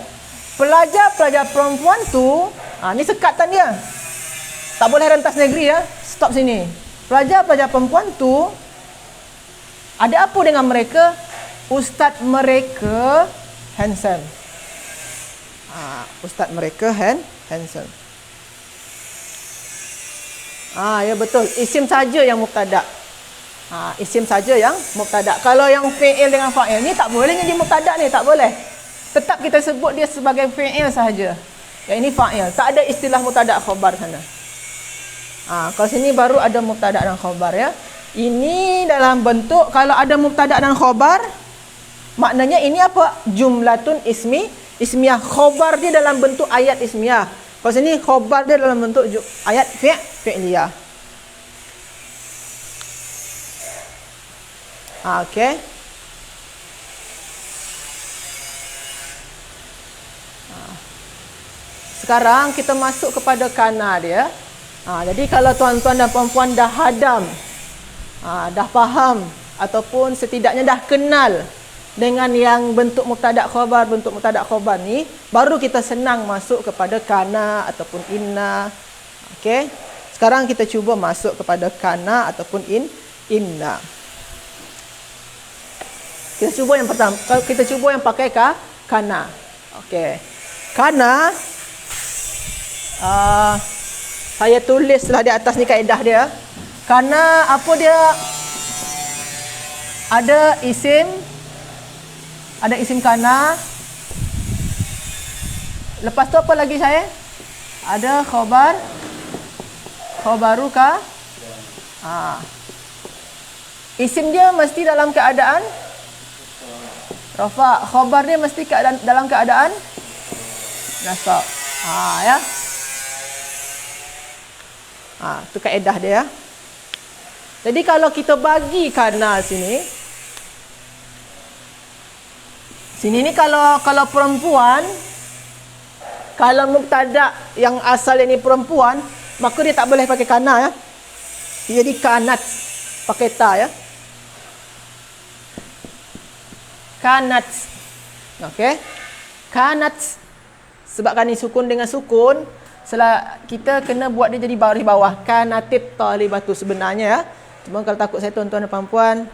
pelajar-pelajar perempuan tu, ni sekatan dia. Tak boleh rentas negeri ya. Stop sini. Pelajar-pelajar perempuan tu, ada apa dengan mereka? Ustaz mereka handsome. Ustaz mereka handsome. Ya betul. Isim saja yang mubtada. Isim saja yang mubtada. Kalau yang fi'il dengan fa'il ni tak boleh jadi mubtada ni, tak boleh. Tetap kita sebut dia sebagai fi'il sahaja. Yang ini fa'il. Tak ada istilah mubtada khabar sana. Kalau sini baru ada mubtada dan khabar ya. Ini dalam bentuk kalau ada mubtada dan khabar, maknanya ini apa? Jumlatun ismiyah. Khabar dia dalam bentuk ayat ismiyah. Kalau sini khabar dia dalam bentuk ayat fi'liyah. Okey. Sekarang kita masuk kepada kana dia. Jadi kalau tuan-tuan dan puan-puan dah hadam, dah faham ataupun setidaknya dah kenal dengan yang bentuk mubtada khabar ni, baru kita senang masuk kepada kana ataupun inna. Okey. Sekarang kita cuba masuk kepada kana ataupun inna. Kita cuba yang pertama. Kita cuba yang pakai kana. Okey. Kana saya tulislah di atas ni kaedah dia. Kana apa dia? Ada isim kana. Lepas tu apa lagi saya? Ada khabaru ka. Isim dia mesti dalam keadaan rafa. Khabar dia mesti dalam keadaan nasab. Ya. Tu kaedah dia. Jadi kalau kita bagi kana sini ni kalau perempuan, kalau mubtada yang asalnya ni perempuan, maka dia tak boleh pakai kana ya. Dia jadi kanat, pakai ta ya. Kanat. Okey. Kanat, sebabkan ni sukun dengan sukun, kita kena buat dia jadi baris bawah. Kanatit talibatu sebenarnya ya. Cuma kalau takut saya tuan-tuan dan puan-puan,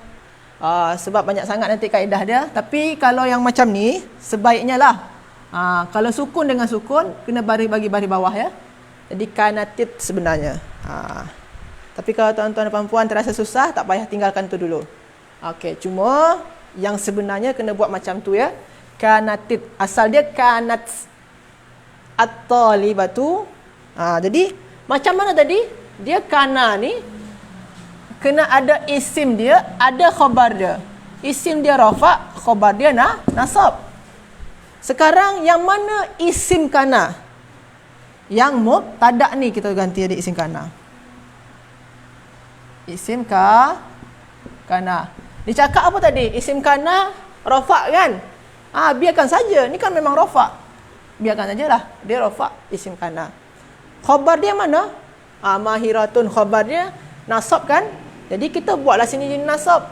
sebab banyak sangat nanti kaedah dia. Tapi kalau yang macam ni, sebaiknya lah. Kalau sukun dengan sukun, kena bagi baris bawah ya. Jadi kanatit sebenarnya. Tapi kalau tuan-tuan dan puan-puan terasa susah, tak payah tinggalkan tu dulu. Okey, cuma yang sebenarnya kena buat macam tu ya. Kanatit, asal dia kanat at-talibatu. Jadi macam mana tadi? Dia kana ni kena ada isim dia, ada khabar dia. Isim dia rafa', khabar dia nasab. Sekarang yang mana isim kana? Yang mubtada' ni kita ganti jadi isim kana. Isim kana. Dicakap apa tadi? Isim kana rafa' kan? Biarkan saja. Ni kan memang rafa'. Biarkan sajalah. Dia rafa' isim kana. Khabar dia mana? Mahiratun, khabar dia nasab kan? Jadi kita buatlah sini jadi nasab.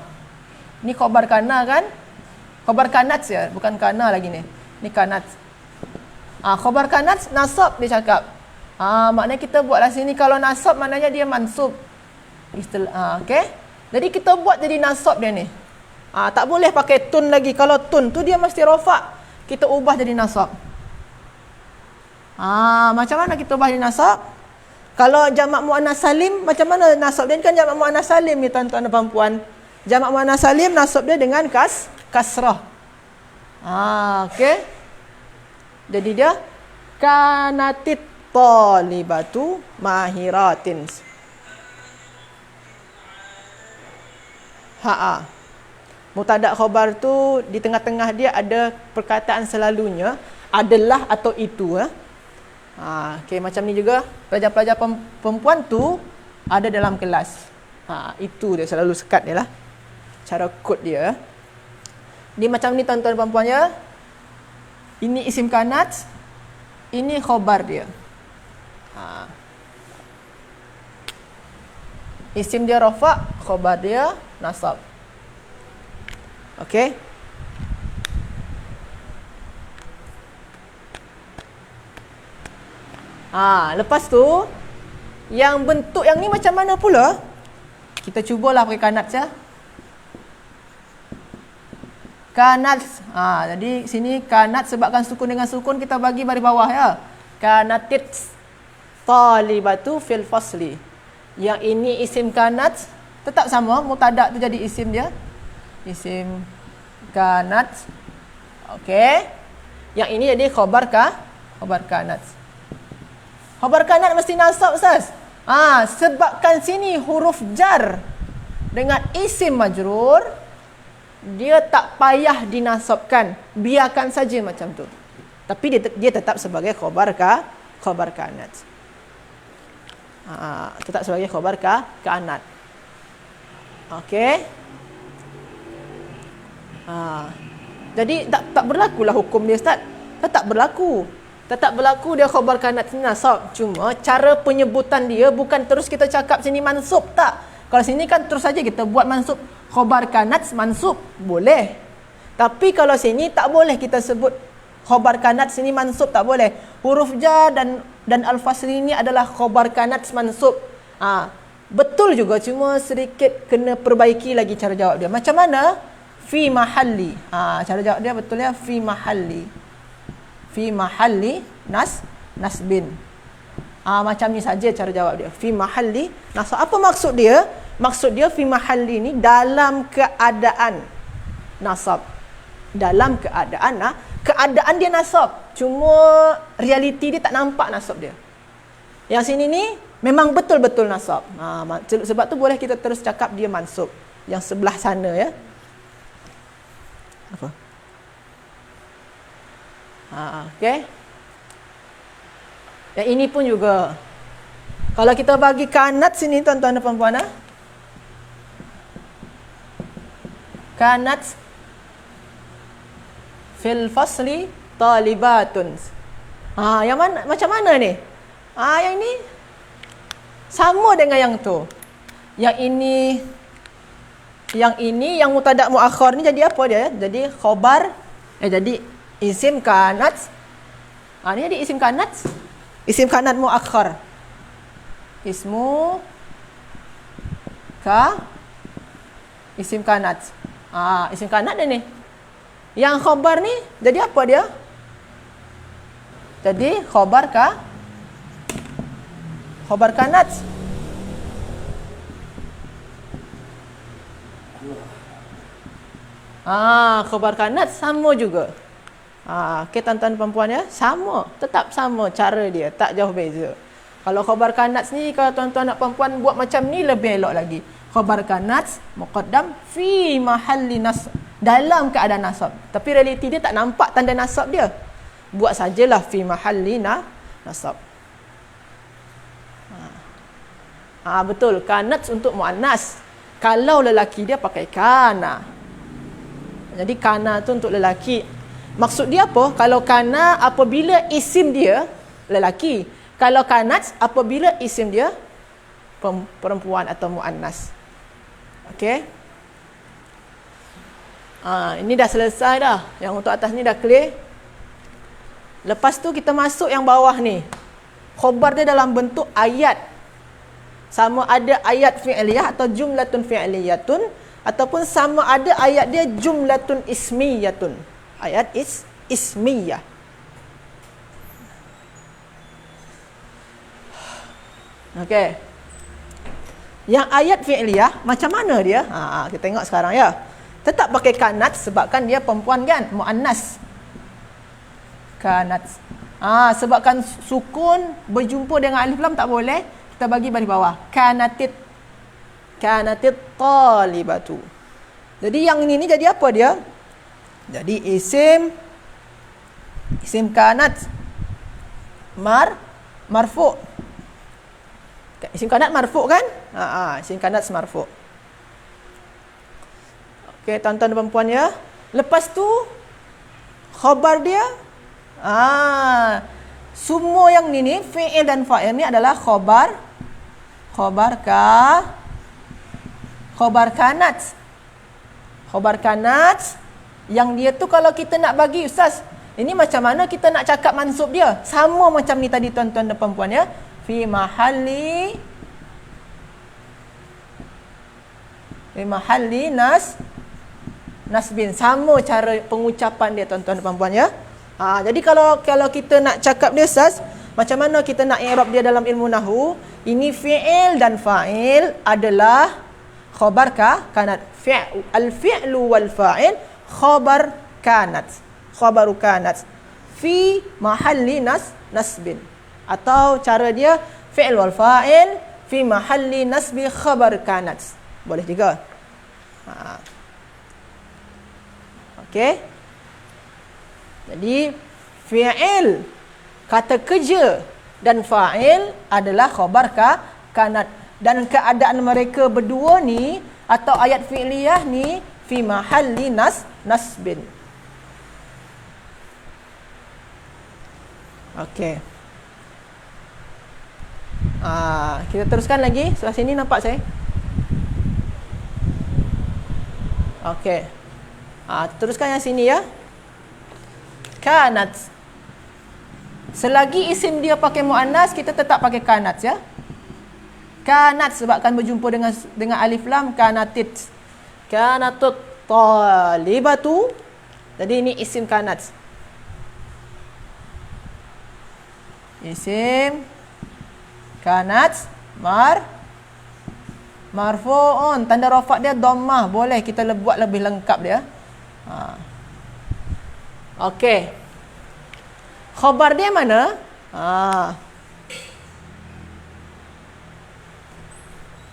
Ni khabar kana kan? Khabar kanat ya, bukan kana lagi ni. Ni kanat. Khabar kanat nasab dia cakap. Maknanya kita buatlah sini kalau nasab maknanya dia mansub. Okey. Jadi kita buat jadi nasab dia ni. Tak boleh pakai tun lagi. Kalau tun tu dia mesti rafa'. Kita ubah jadi nasab. Macam mana kita ubah jadi nasab? Kalau jamak muannas salim, macam mana nasab dia? Kan jamak muannas salim ni tuan-tuan dan puan-puan. Jamak muannas salim nasab dia dengan kasrah. Okey. Jadi dia kanatit talibatu mahiratin. Mubtada' khabar tu di tengah-tengah dia ada perkataan selalunya adalah atau itu. Okey, macam ni juga pelajar-pelajar perempuan tu ada dalam kelas. Itu dia selalu sekat dia lah. Cara kod dia. Dia macam ni tuan-tuan dan puan-puan ya. Ini isim kanat, ini khabar dia. Isim dia rafa', khabar dia nasab. Okey. Lepas tu yang bentuk yang ni macam mana pula? Kita cubalah pakai kanat ya. Kanat. Jadi sini kanat sebabkan sukun dengan sukun kita bagi baris bawah ya. Kanatit talibatu fil fasli. Yang ini isim kanat tetap sama, mubtada' tu jadi isim dia. Isim kanat. Okey. Yang ini jadi khabar kanat. Khabar kanat mesti nasab Ustaz. Sebabkan sini huruf jar dengan isim majrur, dia tak payah dinasabkan. Biarkan saja macam tu. Tapi dia tetap sebagai khabar kanat. Tetap sebagai khabar kanat. Okey. Jadi tak berlakulah hukum dia Ustaz. Tetap berlaku dia khabar kanat sini nasab. Cuma cara penyebutan dia bukan terus kita cakap sini mansub, tak. Kalau sini kan terus saja kita buat mansub. Khabar kanat mansub boleh. Tapi kalau sini tak boleh kita sebut khabar kanat sini mansub, tak boleh. Huruf jar dan al-fasli ini adalah khabar kanat mansub. Betul juga, cuma sedikit kena perbaiki lagi cara jawab dia. Macam mana? Fi mahalli. Cara jawab dia betulnya fi mahalli. Fi mahalli nasbin. Macam ni saja cara jawab dia. Fi mahalli nasab. Apa maksud dia? Maksud dia fi mahalli ni dalam keadaan nasab. Dalam keadaan dia nasab. Cuma realiti dia tak nampak nasab dia. Yang sini ni memang betul-betul nasab. Sebab tu boleh kita terus cakap dia mansub. Yang sebelah sana ya. Apa? Okey. Yang ini pun juga. Kalau kita bagi kanat sini tuan-tuan dan puan-puan, kanat fil fasli talibatun. Yang mana, macam mana ni? Yang ini sama dengan yang tu. Yang ini yang mubtada' muakhar ni jadi apa dia? Jadi khabar jadi Isim kanat. Ni ada isim kanat. Isim kanat muakhar. Ismu isim kanat. Isim kanat dia ni. Yang khabar ni jadi apa dia? Jadi khabar kanat. Khabar kanat sama juga. Okey tuan-tuan dan puan ya, sama, tetap sama cara dia, tak jauh beza. Kalau khabar kanat ni, kalau tuan-tuan dan puan buat macam ni lebih elok lagi. Khabar kanat muqaddam fi mahalli nasb, dalam keadaan nasab. Tapi realiti dia tak nampak tanda nasab dia. Buat sajalah fi mahalli nasab. Betul, kanat untuk muannas. Kalau lelaki dia pakai kana. Jadi kana tu untuk lelaki. Maksud dia apa? Kalau kana apabila isim dia lelaki. Kalau kanat apabila isim dia perempuan atau muannas. Okey. Ini dah selesai dah. Yang untuk atas ni dah clear. Lepas tu kita masuk yang bawah ni. Khabar dia dalam bentuk ayat. Sama ada ayat fi'liyah atau jumlatun fi'liyatun, ataupun sama ada ayat dia jumlatun ismiyatun. Ayat ismiyah. Okey. Yang ayat fi'liyah macam mana dia? Kita tengok sekarang ya. Tetap pakai kanat sebabkan dia perempuan kan, muannas. Kanat. Sebabkan sukun berjumpa dengan alif lam tak boleh, kita bagi baris bawah. Kanatit talibatu. Jadi yang ini jadi apa dia? Jadi isim kanat marfu'. Isim kanat marfu' kan? Isim kanat marfu'. Okey, tuan-tuan dan puan ya. Lepas tu khabar dia semua yang ni fi'il dan fa'il ni adalah khabar kanat. Khabar kanat yang dia tu kalau kita nak bagi, ustaz, ini macam mana kita nak cakap mansub dia? Sama macam ni tadi tuan-tuan dan puan ya. Fi mahalli nasbin. Sama cara pengucapan dia tuan-tuan dan puan ya. Jadi kalau kita nak cakap dia ustaz, macam mana kita nak i'rab dia dalam ilmu nahwu? Ini fi'il dan fa'il adalah khabar kanat. Al-fi'lu wal fa'il khabar kanat. Khabaru kanat fi mahalli nasbin. Atau cara dia fi'il wal fa'il fi mahalli nasbi khabar kanat. Boleh juga. Okey. Jadi fi'il, kata kerja, dan fa'il adalah khabar kanat. Dan keadaan mereka berdua ni atau ayat fi'liyah ni fi mahalli nasbin. Okey. Kita teruskan lagi. Sebelah sini nampak saya? Okey. Teruskan yang sini ya. Kanat. Selagi isim dia pakai muannas, kita tetap pakai kanat ya. Kanat sebabkan berjumpa dengan alif lam, kanatit. Kanatut talibatu. Jadi ini isim kanat. Isim kanat marfu'un. Tanda rafa' dia dhammah. Boleh kita buat lebih lengkap dia. Okey. Khabar dia mana?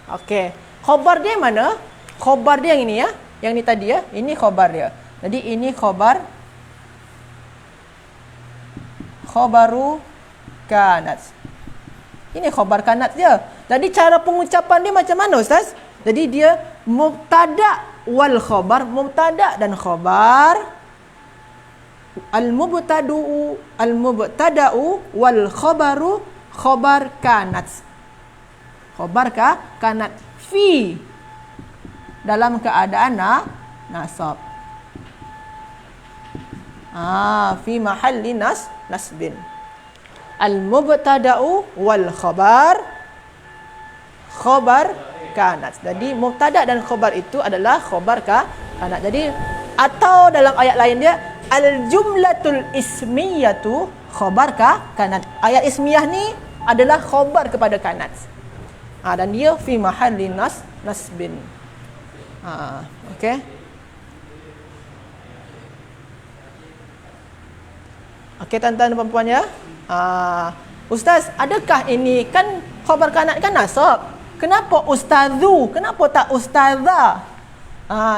Okey. Khabar dia mana? Khabar dia yang ini ya. Yang ni tadi ya. Ini khabar dia. Jadi ini khabaru kanat. Ini khabar kanat dia. Jadi cara pengucapan dia macam mana ustaz? Jadi dia mubtada wal khabar, mubtada dan khabar. Al-mubtada'u wal khabaru khabar kanat. Khabar kanat fi dalam keadaan nasab. Fi mahalli nasbin. Al-mubtada'u wal khabar kanat. Jadi mubtada dan khabar itu adalah khabar kanat. Jadi atau dalam ayat lain dia al-jumlatul ismiyatu khabar kanat. Ayat ismiyah ni adalah khabar kepada kanat. Dan dia fi mahalli nasbin. Okey. Okey tuan-tuan dan puan-puan ya. Ustaz, adakah ini kan khabar kanat kan nasab? Kenapa ustazu? Kenapa tak ustazah?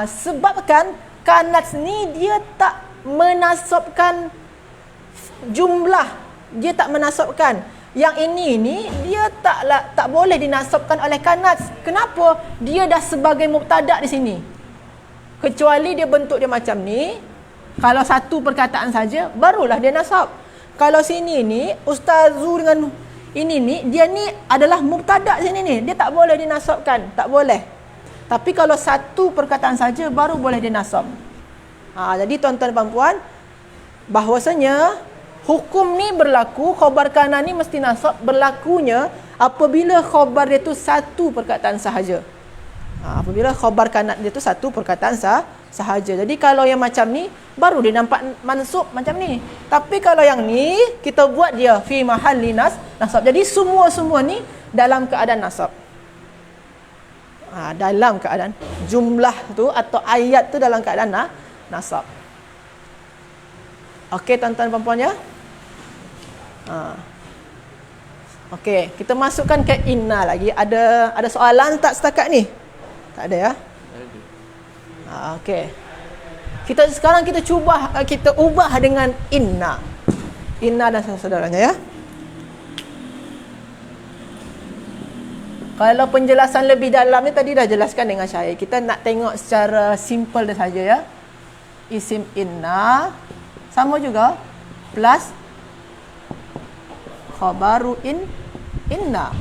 Sebabkan kanat ni dia tak menasabkan jumlah. Dia tak menasabkan. Yang ini ni dia tak boleh dinasabkan oleh kanat. Kenapa? Dia dah sebagai mubtada di sini. Kecuali dia bentuk dia macam ni. Kalau satu perkataan saja barulah dia nasab. Kalau sini ni ustazu dengan ini ni dia ni adalah mubtada sini ni. Dia tak boleh dinasabkan, tak boleh. Tapi kalau satu perkataan saja baru boleh dinasab. Jadi tuan-tuan dan puan, bahwasanya hukum ni berlaku, khabar kana ni mesti nasab berlakunya apabila khabar dia tu satu perkataan sahaja. Apabila khabar kanat dia tu satu perkataan sahaja. Jadi kalau yang macam ni baru dia nampak mansub macam ni. Tapi kalau yang ni kita buat dia fi mahalli nasab. Jadi semua ni dalam keadaan nasab. Dalam keadaan jumlah tu atau ayat tu dalam keadaan nasab. Okey tuan-tuan dan puan-puan ya. Okey, kita masukkan ke inna lagi. Ada soalan tak setakat ni? Tak ada ya? Okey. Sekarang kita cuba kita ubah dengan inna. Inna dan saudara-saudaranya ya. Kalau penjelasan lebih dalam ni tadi dah jelaskan dengan Syahir. Kita nak tengok secara simple dah saja ya. Isim inna sama juga plus khabaru inna.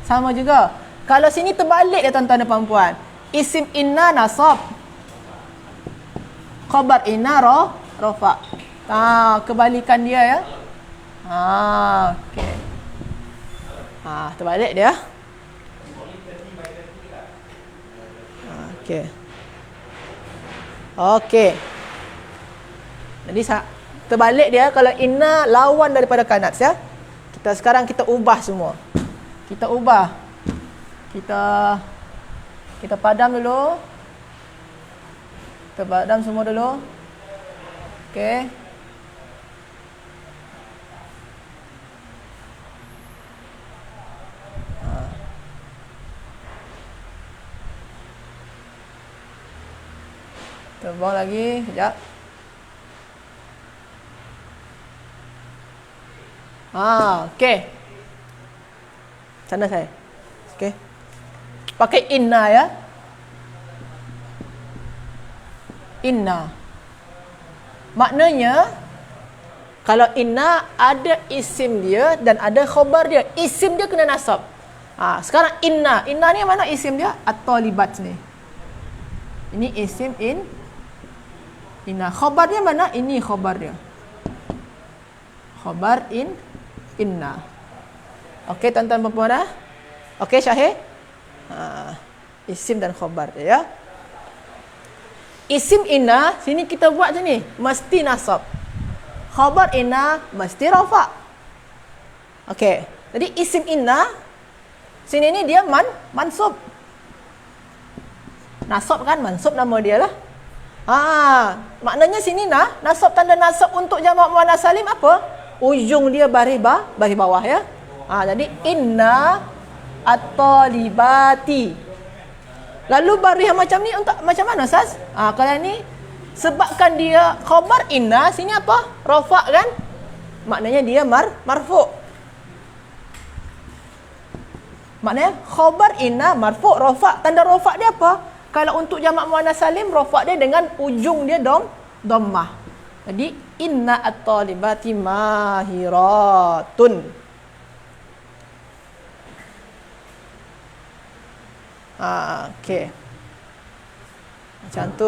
Sama juga. Kalau sini terbalik ya tuan-tuan dan puan-puan. Isim inna nasab. Khabar inna rafa. Kebalikan dia ya. Okey. Terbalik dia. Okey. Okey. Jadi terbalik dia kalau inna lawan daripada kanat ya. Sekarang kita ubah semua. Kita ubah. Kita padam dulu. Kita padam semua dulu. Okey. Terbang lagi, sekejap. Okey. Sana saya. Okey. Pakai inna ya. Inna. Maknanya kalau inna ada isim dia dan ada khabar dia. Isim dia kena nasab. Sekarang inna. Inna ni mana isim dia? At-talibat ni. Ini isim inna. Khabar dia mana? Ini khabar dia. Khabar inna. Okey tuan-tuan dan puan-puan dah? Okey Syahir? Isim dan khabar dia ya. Isim inna sini kita buat sini mesti nasab. Khabar inna mesti rafa. Okey. Jadi isim inna sini ni dia mansub. Nasab kan mansub nama dia lah. Maknanya sini nasab tanda nasab untuk jamak muannas salim apa? Ujung dia baris bawah ya. Jadi inna at-talibati. Lalu baris yang macam ni untuk macam mana Ustaz? Kalau ni sebabkan dia khabar inna sini apa? Rafa kan? Maknanya dia marfu'. Maknanya khabar inna marfu' rafa'. Tanda rafa' dia apa? Kalau untuk jamak muannas salim rafa' dia dengan ujung dia dhammah. Jadi inna at-talibati mahiratun. Okey. Macam tu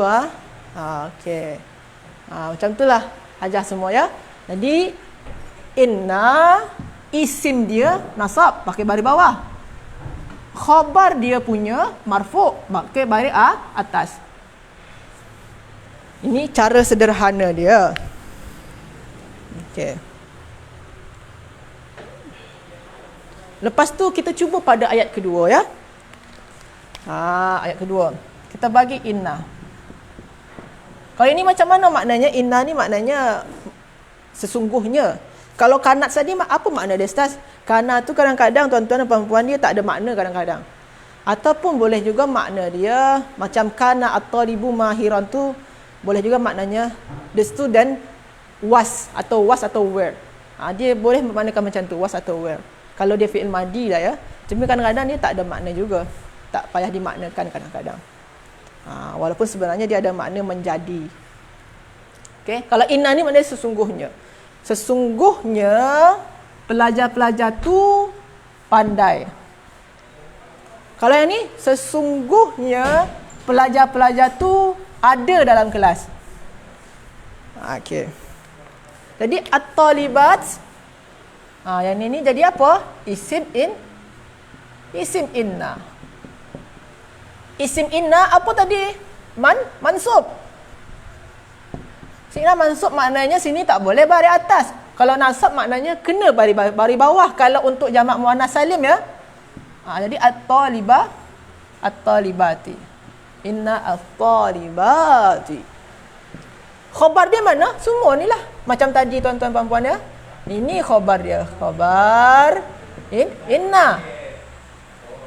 Okey. Macam itulah. Ajar semua ya. Jadi inna isim dia nasab pakai baris bawah. Khabar dia punya marfu' pakai baris atas. Ini cara sederhana dia. Okey. Lepas tu kita cuba pada ayat kedua ya. Ayat kedua. Kita bagi inna. Kalau ini macam mana maknanya? Inna ni maknanya sesungguhnya. Kalau kanat tadi apa makna dia, Ustaz? Kanat tu kadang-kadang tuan-tuan dan puan-puan dia tak ada makna kadang-kadang. Ataupun boleh juga makna dia macam kana at-talibu mahiran tu boleh juga maknanya the student was atau were. Dia boleh memaknakan macam tu, was atau were. Kalau dia fi'il madi lah ya. Cuma kadang-kadang dia tak ada makna juga. Tak payah dimaknakan kadang-kadang. Walaupun sebenarnya dia ada makna menjadi. Okay? Kalau inna ni maknanya sesungguhnya. Sesungguhnya pelajar-pelajar tu pandai. Kalau yang ni sesungguhnya pelajar-pelajar tu ada dalam kelas. Okey. Jadi at-talibat yang ni jadi apa? Isim inna. Isim inna apa tadi? Mansub. Sini mansub maknanya sini tak boleh baris atas. Kalau nasab maknanya kena baris bawah kalau untuk jamak muannas salim ya. Jadi at-talibati. Inna at-talibati. Khabar dia mana? Semua ni lah. Macam tadi tuan-tuan puan-puan ya. Ini khabar dia. Khabar inna.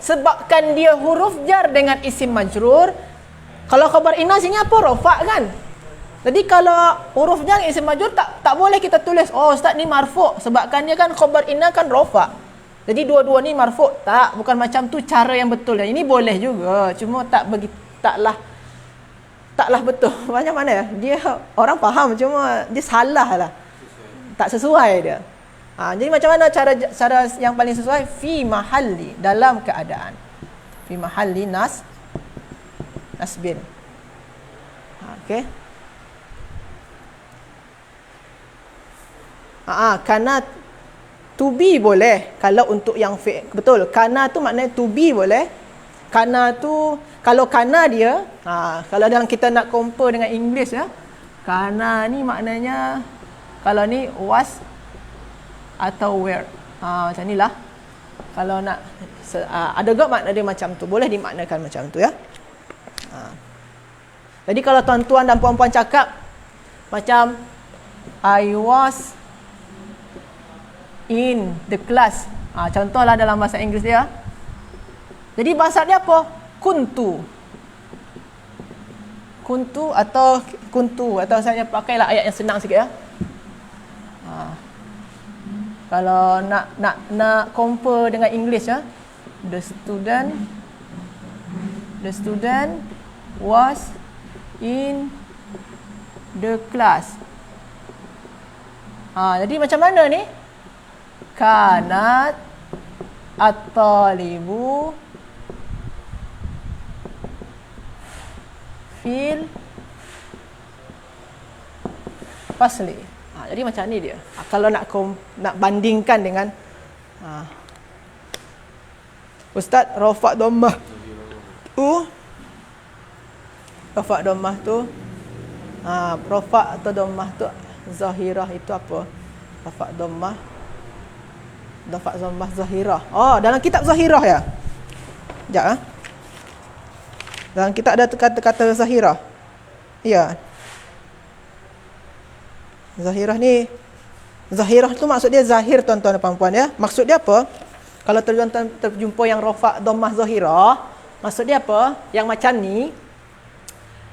Sebabkan dia huruf jar dengan isim majrur. Kalau khabar inna sini apa? Rafa' kan? Jadi kalau huruf jar dengan isim majrur tak boleh kita tulis ustaz ni marfu' sebabkan dia kan khabar inna kan rafa'. Jadi dua-dua ni marfu'. Tak, bukan macam tu cara yang betul. Ini boleh juga. Cuma taklah betul. Macam mana ya? Dia orang faham cuma dia salah lah. Tak sesuai dia. Jadi macam mana cara yang paling sesuai? Fi mahalli, dalam keadaan. Fi mahalli nasbin. Okey. Kana to be boleh kalau untuk yang betul. Kana tu maknanya to be boleh. Kana tu kalau kana dia kalau dalam kita nak compare dengan English ya. Kana ni maknanya kalau ni was atau were. Macam inilah. Kalau nak ada juga makna dia macam tu. Boleh dimaknakan macam tu ya. Jadi kalau tuan-tuan dan puan-puan cakap macam I was in the class. Contohlah dalam bahasa Inggeris dia. Jadi bahasa dia apa? Kuntu atau kuntu atau saya pakailah ayat yang senang sikit ya. Kalau nak compare dengan English ya. The student was in the class. Jadi macam mana ni? Kanat at-talibu fil fasli. Jadi macam ni dia. Kalau nak bandingkan dengan Ustaz rafa' dhammah tu rafa' atau dhammah tu zahirah itu apa? Rafa' dhammah zahirah. Dalam kitab zahirah ya. Sekejap dalam kitab ada kata-kata zahirah. Ya. Zahirah tu maksud dia zahir tuan-tuan dan puan-puan ya. Maksud dia apa? Kalau tuan-tuan terjumpa yang rafa' dhammah zahirah, maksud dia apa? Yang macam ni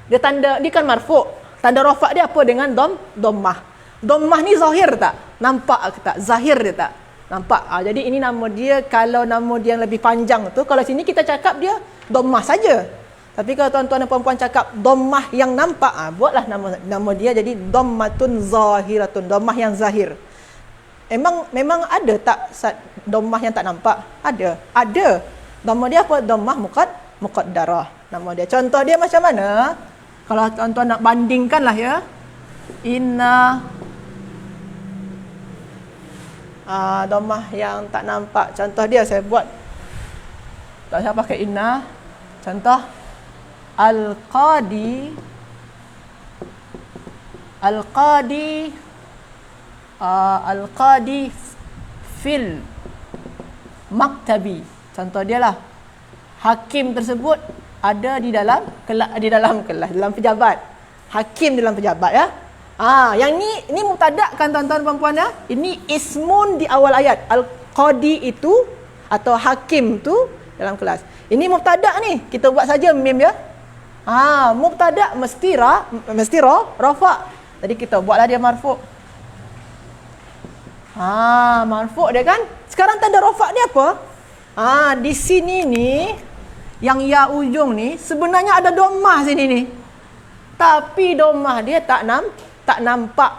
dia kan marfu'. Tanda rafa' dia apa dengan dhammah? Dhammah ni zahir tak? Nampak ke tak? Zahir dia tak? Nampak? Jadi ini nama dia. Kalau nama dia yang lebih panjang tu, kalau sini kita cakap dia dhammah saja. Tapi kalau tuan-tuan dan puan-puan cakap dhammah yang nampak, buatlah nama dia jadi dhammatun zahiratun, dhammah yang zahir. Memang ada tak dhammah yang tak nampak? Ada. Nama dia apa? Dhammah muqaddarah. Nama dia. Contoh dia macam mana? Kalau tuan-tuan nak bandingkan lah ya. Inna Dhammah yang tak nampak. Contoh dia saya buat. Tak saya pakai inna. Contoh al-qadi. Al-qadi al-qadi fil maktabi. Contoh dia lah. Hakim tersebut ada di dalam kelas, dalam pejabat. Hakim dalam pejabat ya. Yang ni mubtada kan tuan-tuan dan puan ya. Ini ismun di awal ayat. Al-qadi itu atau hakim tu dalam kelas. Ini mubtada ni. Kita buat saja mim ya. Mubtada mesti rafa. Jadi kita buatlah dia marfu'. Marfu' dia kan. Sekarang tanda rafa' dia apa? Di sini ni yang ya ujung ni sebenarnya ada dhammah sini ni. Tapi dhammah dia tak nampak.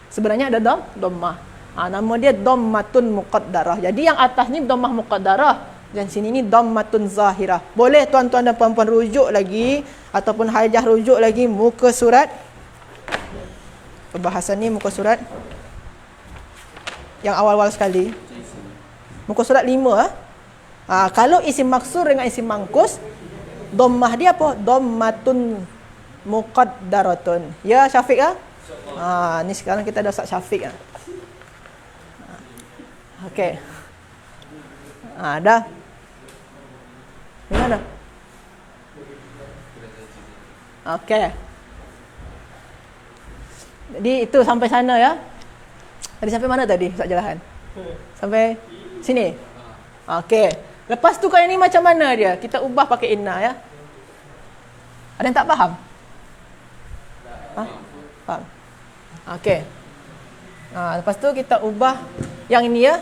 Sebenarnya ada dhammah. Nama dia dhammatun muqaddarah. Jadi yang atas ni dhammah muqaddarah dan sini ni dhammatun zahirah. Boleh tuan-tuan dan puan-puan rujuk lagi ataupun hajah rujuk lagi muka surat. Perbahasan ni muka surat yang awal-awal sekali. Muka surat 5 kalau isim maksur dengan isim mangkus, dhammah dia apa? Dhammatun muqaddaratun. Ya Syafiq ni sekarang kita ada Ustaz Syafiq Okey. Dah. Mana? Okey. Jadi itu sampai sana ya. Tadi sampai mana tadi Ustaz Jalahan? Sampai sini. Okey. Lepas tu kalau ni macam mana dia? Kita ubah pakai inna ya. Ada yang tak faham? Faham. Okey. Lepas tu kita ubah yang ini ya.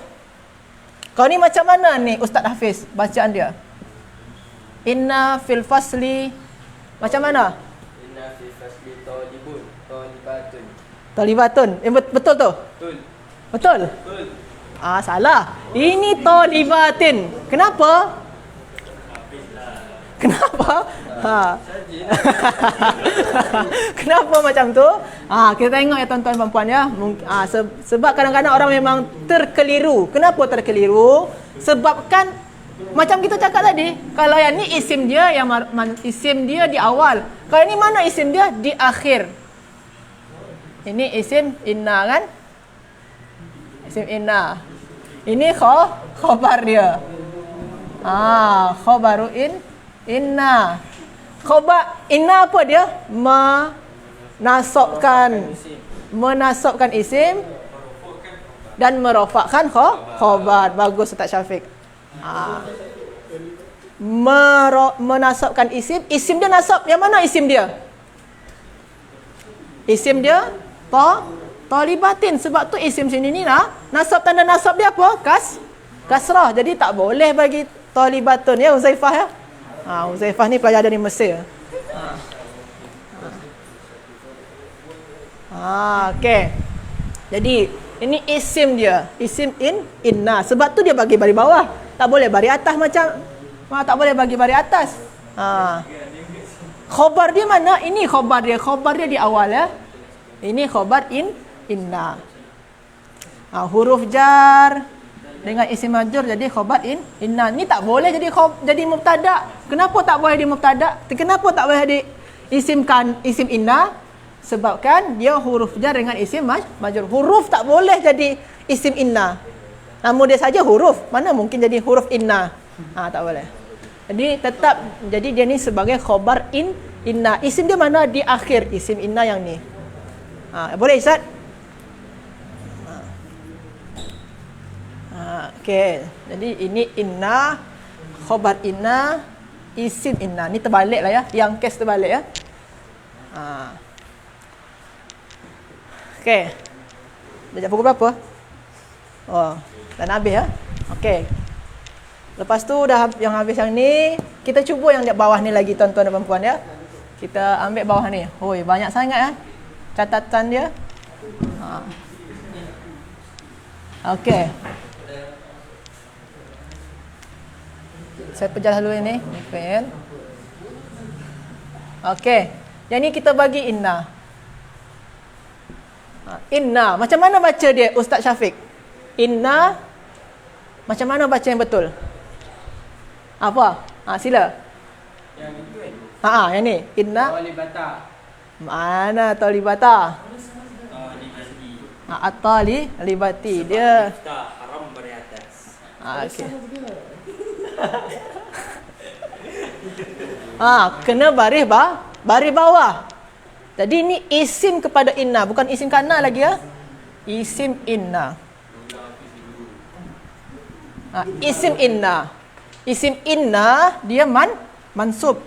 Kau ni macam mana ni Ustaz Hafiz bacaan dia? Inna fil fasli macam mana? Inna fil fasli talibun, talibatun. Talibatun. Betul tu? Betul. Betul? Betul. Salah. Ini talibatin. Kenapa? Kenapa? Kenapa macam tu? Kita tengok ya tuan-tuan dan puan ya. Sebab kadang-kadang orang memang terkeliru. Kenapa terkeliru? Sebabkan macam kita cakap tadi, kalau yang ni isim dia isim dia di awal. Kalau ni mana isim dia di akhir. Ini isim inna kan? Isim inna. Ini khabar dia. Khabaru inna. Khabar inna apa dia? Menasabkan isim dan merofakkan khabar. Bagus Ustaz Syafiq. Menasabkan isim. Isim dia nasab. Yang mana isim dia? Isim dia talibatin. Sebab tu isim sini ni lah. Nasab, tanda nasab dia apa? Kasrah. Jadi tak boleh bagi talibatun ya Uzaifah ya. Uzaifah ni pelajar dari Mesir. Okey. Jadi ini isim dia. Isim inna. Sebab tu dia bagi baris bawah. Tak boleh baris atas macam tak boleh bagi baris atas. Khabar dia mana? Ini khabar dia. Khabar dia di awal ya. Ini khabar inna. Huruf jar dengan isim majrur jadi khabar inna. Ni tak boleh jadi mubtada. Kenapa tak boleh jadi mubtada? Kenapa tak boleh jadi isim inna? Sebabkan dia huruf jar dengan isim majrur. Huruf tak boleh jadi isim inna. Nama dia saja huruf. Mana mungkin jadi huruf inna? Tak boleh. Jadi tetap jadi dia ni sebagai khabar inna. Isim dia mana? Di akhir isim inna yang ni. Boleh Ustaz? Okey. Jadi ini inna, khabar inna, isim inna. Ni terbalik lah ya. Yang kes terbalik ya. Okey. Dah pukul berapa? Dah nak habis ya. Okey. Lepas tu dah yang habis yang ni, kita cuba yang di bawah ni lagi tuan-tuan dan puan ya. Kita ambil bawah ni. Banyak sangat ya catatan dia. Okey. Saya pejal dulu ini. Okey. Yang ni kita bagi inna. Inna. Macam mana baca dia Ustaz Syafiq? Inna. Macam mana baca yang betul? Apa? Sila. Yang itu Yang ni. Inna. Talibata. Mana talibata? Talibati. At-talibati. Dia. Haram beratas. Okey. Kena baris bawah. Jadi ni isim kepada inna, bukan isim kana lagi ya. Isim inna. Isim inna. Isim inna dia mansub.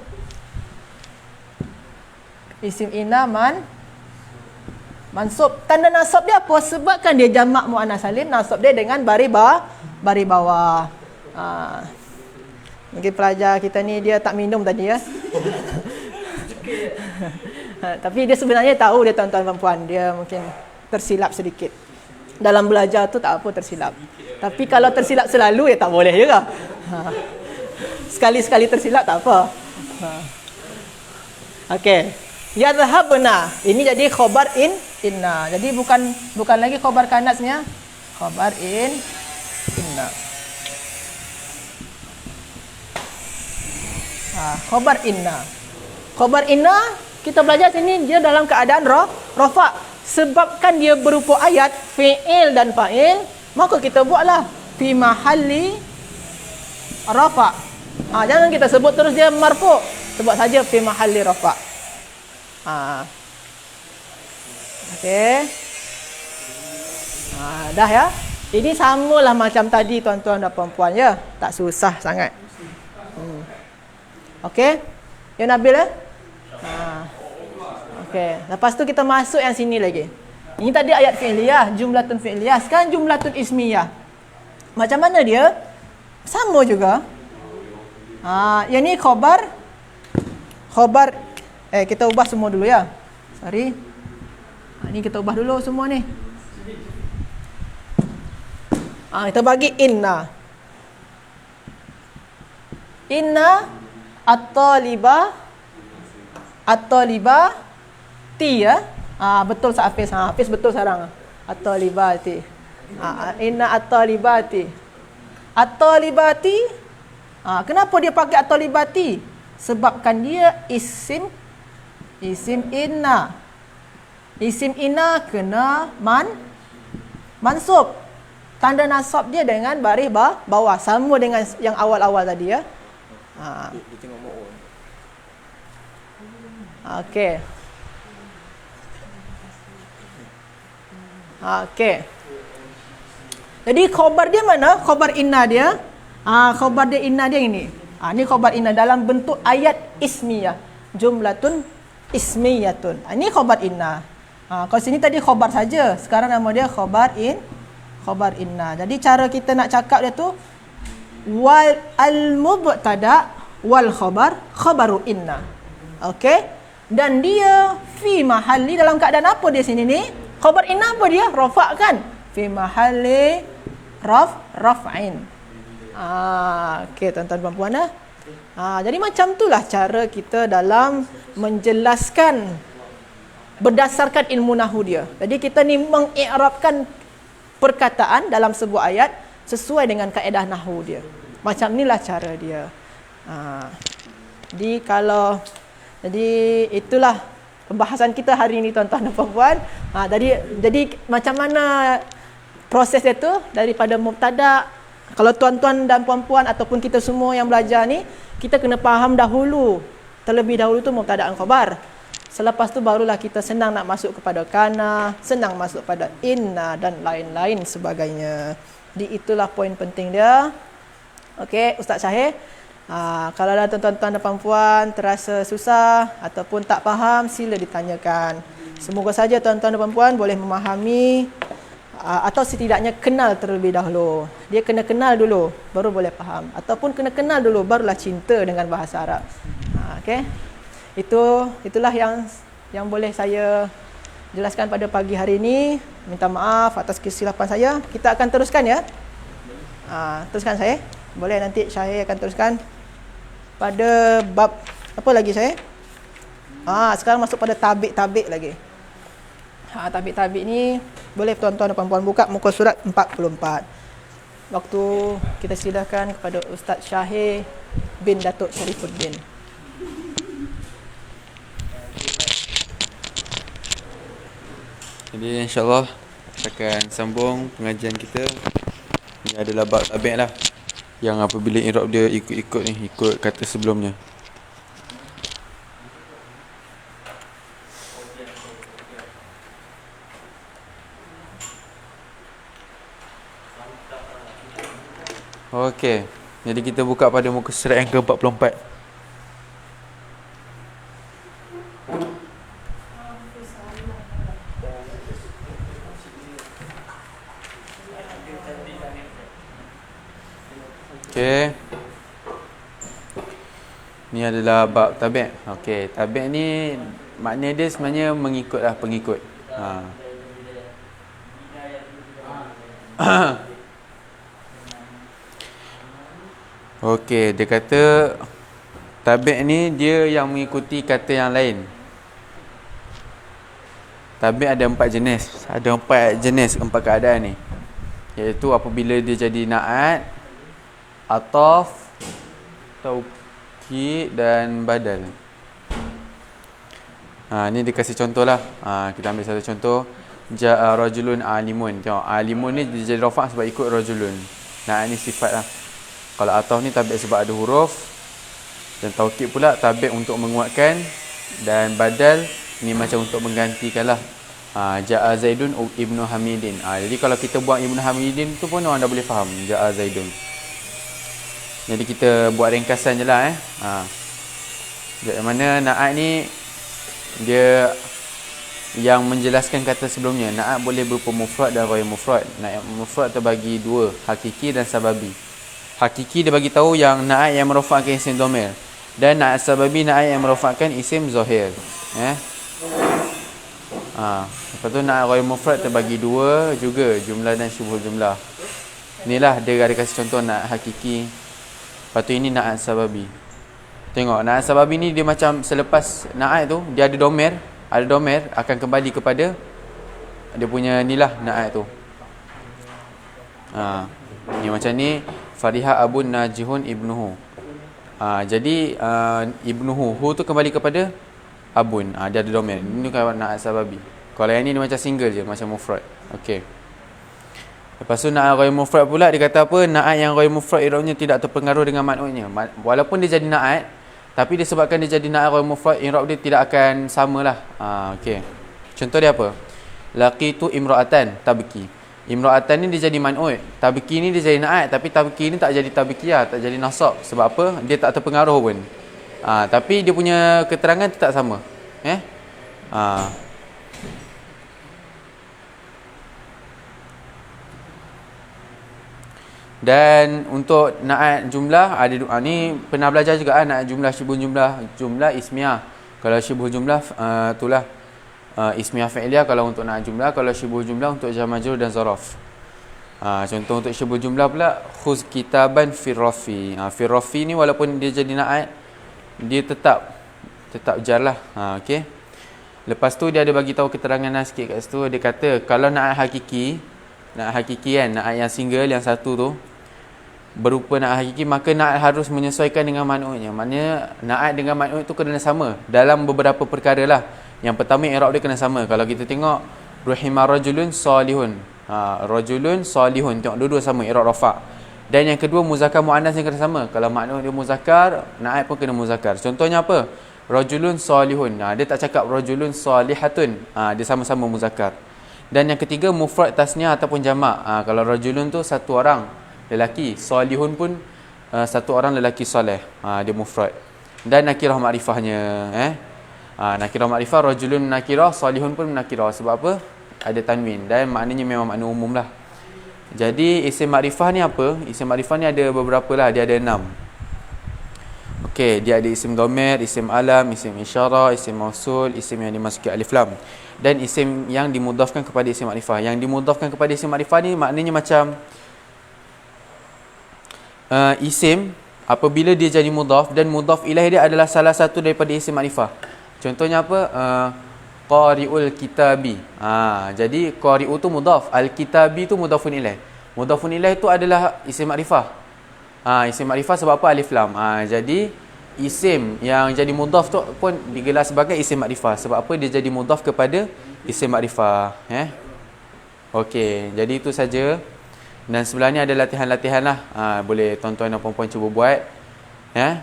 Isim inna mansub. Tanda nasab dia apa? Sebabkan dia jamak muannas salim, nasab dia dengan baris bawah. Mungkin pelajar kita ni dia tak minum tadi ya. Tapi dia sebenarnya tahu dia tuan-tuan dan puan, dia mungkin tersilap sedikit. Dalam belajar tu tak apa tersilap. Tapi kalau tersilap selalu ya tak boleh juga. Sekali-sekali tersilap tak apa. Okey. Yadhhabna. Ini jadi khabar inna. Jadi bukan lagi khabar kanasnya. Khabar inna. Khabar inna. Khabar inna kita belajar sini dia dalam keadaan rafa. Sebabkan dia berupa ayat fi'il dan fa'il, maka kita buatlah fi mahalli rafa. Jangan kita sebut terus dia marfu. Sebut saja fi mahalli rafa. Okey. Dah ya. Ini samalah macam tadi tuan-tuan dan puan-puan ya. Tak susah sangat. Okey. Ya Nabil ya? Okey. Lepas tu kita masuk yang sini lagi. Ini tadi ayat fi'liyah, jumlatun fi'liyah. Sekarang jumlatun ismiyah. Macam mana dia? Sama juga. Yang ni khabar. Kita ubah semua dulu ya. Sorry. Ni kita ubah dulu semua ni. Kita bagi inna. Inna at-talibati ya. Betul Hafiz. Hafiz betul sekarang. At-talibati. Inna at-talibati. At-talibati. Kenapa dia pakai at-talibati? Sebabkan dia isim inna. Isim inna kena mansub. Tanda nasab dia dengan baris bawah, sama dengan yang awal-awal tadi ya. Okey. Jadi khabar dia mana? Khabar inna dia. Khabar dia inna dia ini. Ni khabar inna dalam bentuk ayat ismiyah. Jumlatun ismiyatun. Ini khabar inna. Kalau sini tadi khabar saja. Sekarang nama dia khabar inna. Jadi cara kita nak cakap dia tu wal al-mubtada wal khabaru inna. Okey? Dan dia fi mahalli, dalam keadaan apa dia sini ni? Khabar inna apa dia? Rafa' kan? Fi mahalli raf'in. Okey tuan-tuan dan puan dah. Jadi macam itulah cara kita dalam menjelaskan berdasarkan ilmu nahwu dia. Jadi kita ni mengi'rabkan perkataan dalam sebuah ayat sesuai dengan kaedah nahwu dia. Macam inilah cara dia. Jadi itulah pembahasan kita hari ini tuan-tuan dan puan-puan. Jadi macam mana proses dia tu daripada mubtada. Kalau tuan-tuan dan puan-puan ataupun kita semua yang belajar ni, kita kena faham dahulu. Terlebih dahulu tu mubtadaan khabar. Selepas tu barulah kita senang nak masuk kepada kana, senang masuk pada inna dan lain-lain sebagainya. Jadi itulah poin penting dia. Okey, Ustaz Syahir. Kalau ada tuan-tuan dan puan-puan terasa susah ataupun tak faham, sila ditanyakan. Semoga saja tuan-tuan dan puan-puan boleh memahami atau setidaknya kenal terlebih dahulu. Dia kena kenal dulu baru boleh faham, ataupun kena kenal dulu barulah cinta dengan bahasa Arab. Okey. Itulah yang boleh saya jelaskan pada pagi hari ini. Minta maaf atas kesilapan saya. Kita akan teruskan ya. Teruskan saya. Boleh nanti saya akan teruskan pada bab apa lagi saya? Sekarang masuk pada tabik-tabik lagi. Tabik-tabik ni Boleh tuan-tuan dan puan-puan buka muka surat 44. Waktu kita sidahkan kepada Ustaz Syahir bin Datuk Syarifuddin. Jadi insyaAllah kita akan sambung pengajian kita. Ini adalah bab tabi' lah, yang apabila i'rab dia ikut ni, ikut kata sebelumnya. Okey, jadi kita buka pada muka surat yang ke-44. Okey. Ni adalah bab tabi'. Okey, tabi' ni makna dia sebenarnya mengikutlah, pengikut. Okey, dia kata tabi' ni dia yang mengikuti kata yang lain. Tabi' ada 4 jenis. Ada 4 jenis, 4 keadaan ni. Iaitu apabila dia jadi na'at, ataf, taukid dan badal. Ni dia kasih contoh lah. Kita ambil satu contoh. Ja'a rajulun alimun. Tengok, alimun ni dia jadi rafa' sebab ikut rajulun. Na'at ni sifat lah. Kalau ataf ni tabi' sebab ada huruf, dan taukid pula tabi' untuk menguatkan, dan badal ni macam untuk menggantikan lah. Ja'a Zaidun ibnu Hamidin. Jadi kalau kita buat ibnu Hamidin tu pun orang dah boleh faham Ja'a Zaidun. Jadi kita buat ringkasan je lah. Jadi mana na'at ni dia yang menjelaskan kata sebelumnya. Na'at boleh berupa mufrad dan ghairu mufrad. Na'at mufrad terbagi dua, hakiki dan sababi. Hakiki dia bagi tahu yang na'at yang merofakkan isim dhamir, dan na'at sababi na'at yang merofakkan isim zahir. Lepas tu na'at ghairu mufrad terbagi dua juga, jumlah dan syubhul jumlah. Inilah dia ada kasih contoh na'at hakiki. Lepas tu ini na'at sababi. Tengok, na'at sababi ni dia macam selepas na'at tu dia ada dhamir, akan kembali kepada dia punya nilah na'at tu. Ni macam ni, Fariha abun najihun ibnuhu. Jadi ibnuhu, hu tu kembali kepada abun. Dia ada dhamir. Ini kan na'at sababi. Kalau yang ni dia macam single je, macam mufrad. Okey. Lepas tu na'at ghairu mufrad pula dia kata apa? Na'at yang ghairu mufrad i'rabnya tidak terpengaruh dengan maknanya. Walaupun dia jadi na'at, tapi disebabkan dia jadi na'at ghairu mufrad, i'rab dia tidak akan samalah. Okey. Contoh dia apa? Laqitu imra'atan tabki. Imra'atan ni dia jadi man'ut. Tabki ni dia jadi na'at, tapi tabki ni tak jadi tabkiyah, tak jadi nasab. Sebab apa? Dia tak terpengaruh pun. Tapi dia punya keterangan tetap sama. Dan untuk na'at jumlah ada ni pernah belajar juga na'at jumlah, syibhul jumlah ismiyah. Kalau syibhul jumlah itulah ismiyah fi'liyah kalau untuk na'at jumlah. Kalau syibhul jumlah untuk jar majrur dan zaraf. Contoh untuk syibhul jumlah pula, khuz kitaban firrafi. Firrafi ni walaupun dia jadi na'at, dia tetap jar lah. Okey. Lepas tu dia ada bagi tahu keterangan sikit kat situ. Dia kata kalau na'at hakiki kan, na'at yang single yang satu tu berupa na'at hakiki, maka na'at harus menyesuaikan dengan man'utnya. Maknanya na'at dengan man'ut tu kena sama dalam beberapa perkara lah. Yang pertama, i'rab dia kena sama. Kalau kita tengok ruhima rajulun salihun, rajulun salihun, tengok dua-dua sama, i'rab rafa'. Dan yang kedua, muzakkar muannas yang kena sama. Kalau makna dia muzakkar, na'at pun kena muzakkar. Contohnya apa? Rajulun salihun. Dia tak cakap rajulun salihatun. Dia sama-sama muzakkar. Dan yang ketiga, mufrad tasniah ataupun jamak. Kalau rajulun tu satu orang lelaki, salihun pun satu orang lelaki soleh. Dia mufrad. Dan nakirah makrifahnya, nakirah makrifah, rajulun nakirah, salihun pun nakirah. Sebab apa? Ada tanwin dan maknanya memang makna umum lah. Jadi isim makrifah ni apa? Isim makrifah ni ada beberapa lah, dia ada 6. Okey, dia ada isim dhamir, isim alam, isim isyarah, isim mausul, isim yang dimasuki alif lam, dan isim yang dimudhafkan kepada isim makrifah. Yang dimudhafkan kepada isim makrifah ni maknanya macam isim apabila dia jadi mudhaf dan mudhaf ilaih dia adalah salah satu daripada isim makrifah. Contohnya apa? qari'ul kitabi. Jadi qari'u tu mudhaf, al-kitabi tu mudhafun ilaih. Mudhafun ilaih tu adalah isim makrifah. Isim makrifah sebab apa? Alif lam. Jadi isim yang jadi mudhaf tu pun digelar sebagai isim makrifah. Sebab apa? Dia jadi mudhaf kepada isim makrifah. Okey, jadi itu saja. Dan sebelah ni ada latihan-latihan lah. Boleh tuan-tuan dan puan-puan cuba buat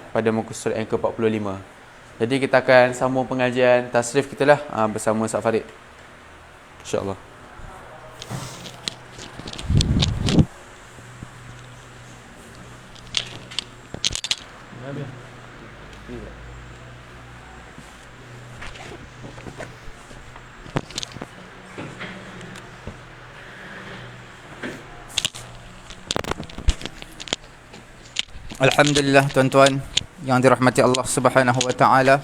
pada muka surat yang ke-45. Jadi kita akan sambung pengajian tasrif kita lah bersama Ustaz Farid, InsyaAllah. Alhamdulillah tuan-tuan yang dirahmati Allah Subhanahu wa taala.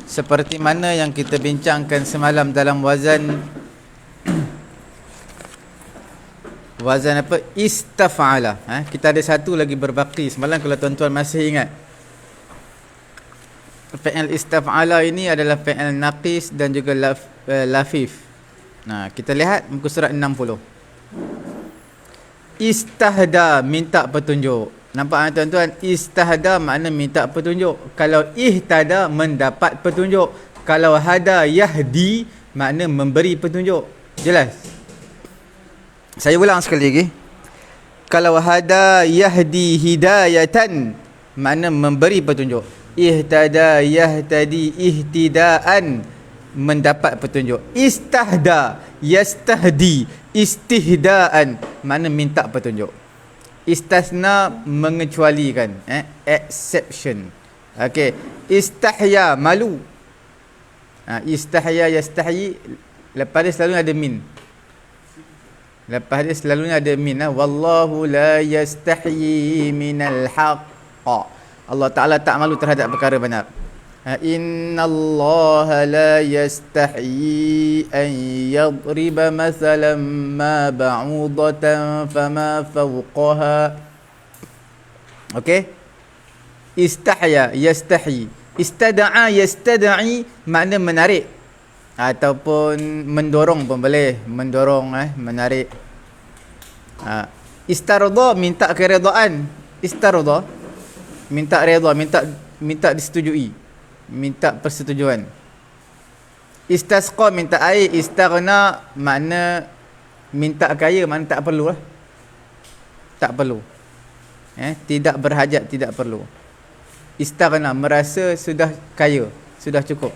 Seperti mana yang kita bincangkan semalam dalam wazan apa? Istaf'ala. Kita ada satu lagi berbaki semalam kalau tuan-tuan masih ingat. Fi'il istaf'ala ini adalah fi'il naqis dan juga lafif. Kita lihat muka surat 60. Istahda, minta petunjuk. Nampak tuan-tuan? Istahda makna minta petunjuk. Kalau ihtada, mendapat petunjuk. Kalau hada yahdi, makna memberi petunjuk. Jelas? Saya ulang sekali lagi. Kalau hada yahdi hidayatan, makna memberi petunjuk. Ihtada yahtadi ihtidaan, mendapat petunjuk. Istahda yastahdi istihdaan, makna minta petunjuk. Istasna, mengecualikan, exception. Okey, istahya, malu. Istahya yastahyi, lepas dia selalu ada min. Lepas dia selalunya ada min. Wallahu la yastahyi minal haqq. Allah Ta'ala tak malu terhadap perkara benar. Innallaha la yastahyi an yadriba mathalan ma ba'udatan fama fawqaha. Okey? Istahya yastahyi. Istada'a yastada'i, makna menarik ataupun mendorong pun boleh. Mendorong, menarik. Istarda, minta keredaan. Istarda, minta redha, minta disetujui, minta persetujuan. Istasqa, minta air. Istaghna, makna minta kaya, makna tak perlu lah. Tak perlu. Tidak berhajat, tidak perlu. Istaghna, merasa sudah kaya, sudah cukup.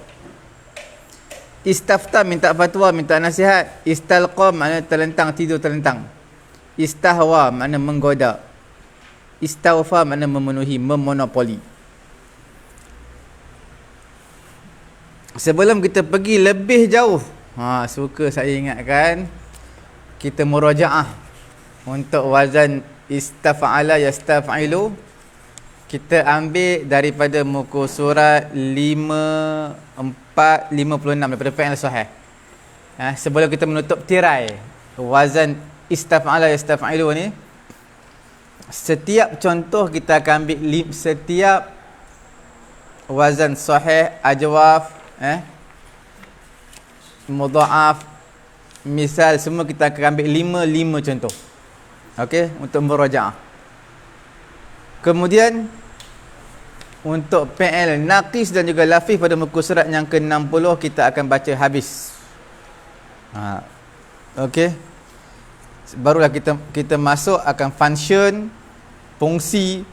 Istafta, minta fatwa, minta nasihat. Istalqa, makna terlentang, tidur terlentang. Istahwa, makna menggoda. Istawfa, makna memenuhi, memonopoli. Sebelum kita pergi lebih jauh, suka saya ingatkan, kita murajaah untuk wazan istaf'ala yastaf'ilu. Kita ambil daripada muka surat 56 daripada fi'il sahih. Sebelum kita menutup tirai wazan istaf'ala yastaf'ilu ni, setiap contoh kita akan ambil setiap wazan sahih, ajwaf, mudha'af, misal, semua kita akan ambil 5 contoh. Okey, untuk murajaah. Kemudian untuk fi'il naqis dan juga lafif pada muka surat yang ke-60 kita akan baca habis. Okey. Barulah kita masuk akan function, fungsi,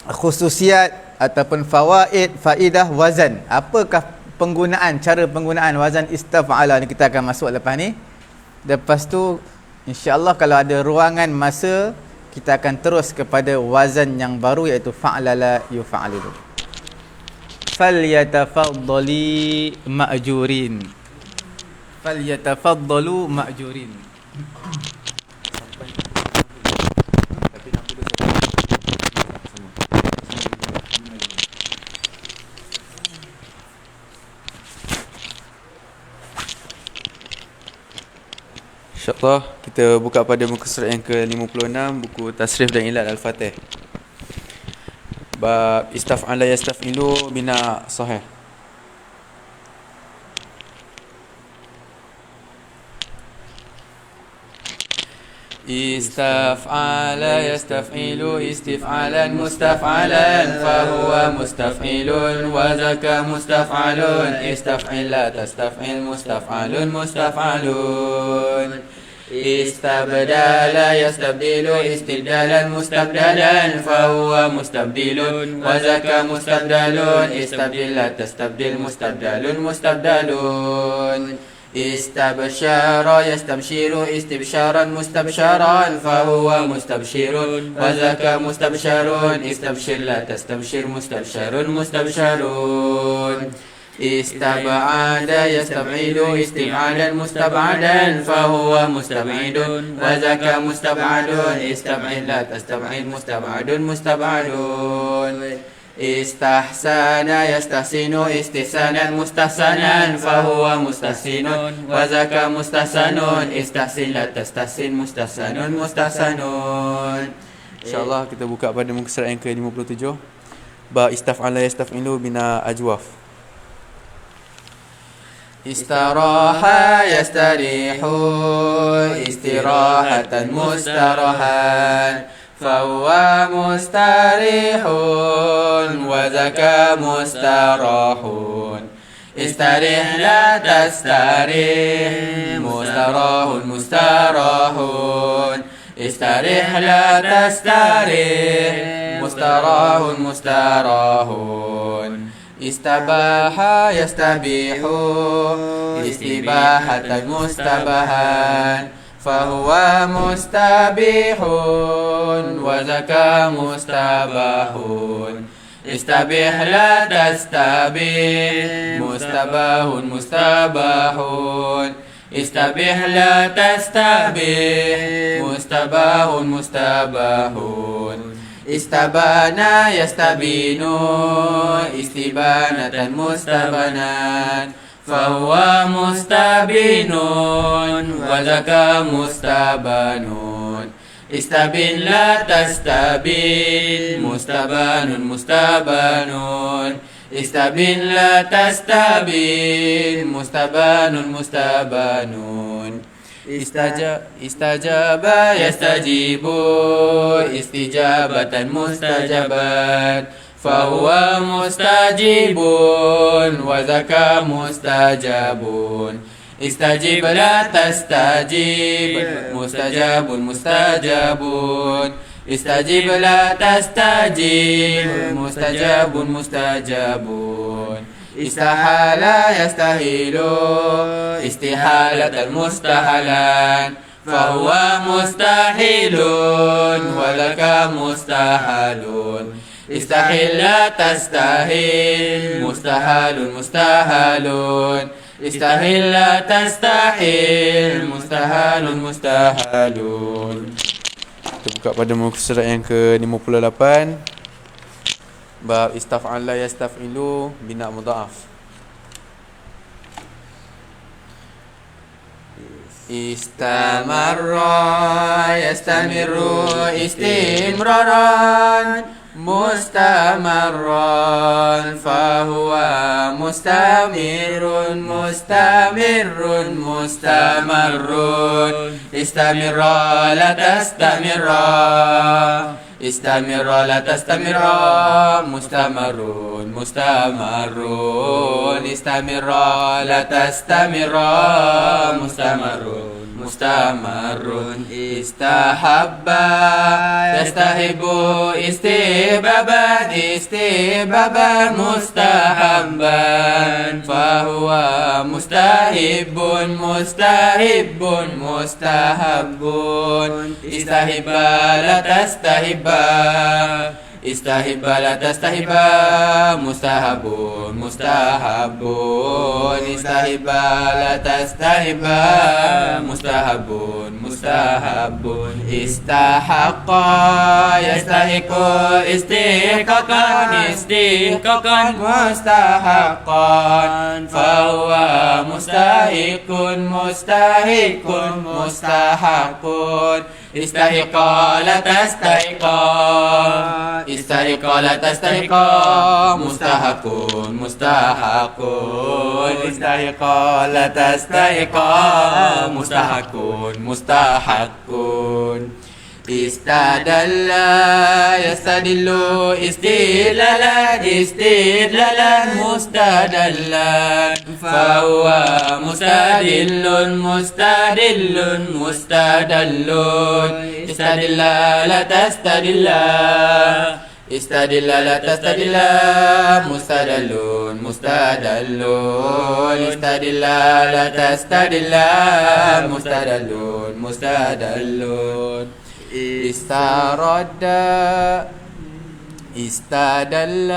khususiat ataupun fawaid, faedah wazan. Apakah penggunaan, cara penggunaan wazan istaf'ala ni kita akan masuk lepas ni. Lepas tu insya-Allah kalau ada ruangan masa, kita akan terus kepada wazan yang baru iaitu fa'lala yufa'lilu. Falyatafaddali ma'jurin. Falyatafaddalu ma'jurin. InsyaAllah kita buka pada muka surat yang ke-56, buku Tasrif dan Ilat Al-Fatih, bab istaf'ala yastaf'ilu bina sahih. استفعل يستفعل استفعالا مستفعلا فهو مستفعل وذاك مستفعل استفعل لا تستفعل مستفعل مستفعلون استبدل يستبدل استبدالا مستبدلا فهو مستبدل وذاك مستبدل استبدل لا تستبدل مستبدل مستبدلون استبشر يستبشر استبشارا مستبشرا فهو مستبشر وذاك مستبشر استبشر لا تستبشر مستبشر مستبشرون استبعد يستبعد استبعادا مستبعدا فهو مستبعد وذاك مستبعد استبعد لا تستبعد مستبعد مستبعدون استحسن يستحسن استحسانا مستحسنا فهو مستحسن وذاك مستحسن استحسن لا تستحسن مستحسن مستحسنون. InsyaAllah kita buka pada muka surat yang ke-57. Ba istaf'ala yastaf'ilu bina ajwaf. Istaraha yastarihu istirahatan mustarahan فهو مستريح وذاك مستراح استريح لا تستريح مستراح مستراح استريح لا تستريح مستراح مستراح استباح يستبيح استباحة مستباحا فهو مستبيح وذاك مستباح استبيح لا تستبيح مستباح مستباح استبيح لا تستبيح مستباح مستباح استبان يستبين استبانة مستبنا فهو مستبين وذاك مستبان استبن لا تستبين مستبان مستبان استبن لا تستبين مستبان مستبانون استجاب يستجيب استجابة مستجبات فهو مستجيب وذاك مستجاب استجيب لا تستجيب مستجاب مستجاب استجيب لا تستجيب مستجاب مستجاب استحال يستحيل استحالة المستحلان فهو مستحيل ولك مستحيل استحيل لا تستحيل مستحيل مستحيل استحيل لا تستحيل مستحيل مستحيل. Kita buka pada muka surat yang ke-58. Bab istaf'ala yastaf'ilu bina mudha'af. Istamarra yastamirru istimraran mustamarran fahuwa mustamirun mustamirrun mustamarrun istamirra la tastamirra istamirra la tastamirra mustamarrun mustamarrun istamirra la tastamirra mustamarrun mustamarrun istahabba yastahibu istihbaban istihbaban mustahabban fahuwa mustahibun mustahibbun mustahabbun istahibba la tastahibba istahibba la tastahibba mustahabun mustahabun istahibba la tastahibba mustahabun mustahabun istahaqqa yastahiqu istihqaqan istihqaqan mustahaqqan fahuwa mustahiqun mustahiqun mustahaqqun استحقا لا تستحقا استحقا لا تستحقا مستحق مستحق استحقا لا تستحقا مستحق مستحق استدل يستدل استدلالا استدلالا مستدلا فهو مستدل مستدل مستدل استدل لا تستدل استدل لا تستدل مستدل مستدل استدل لا تستدل مستدل مستدل استرد استدل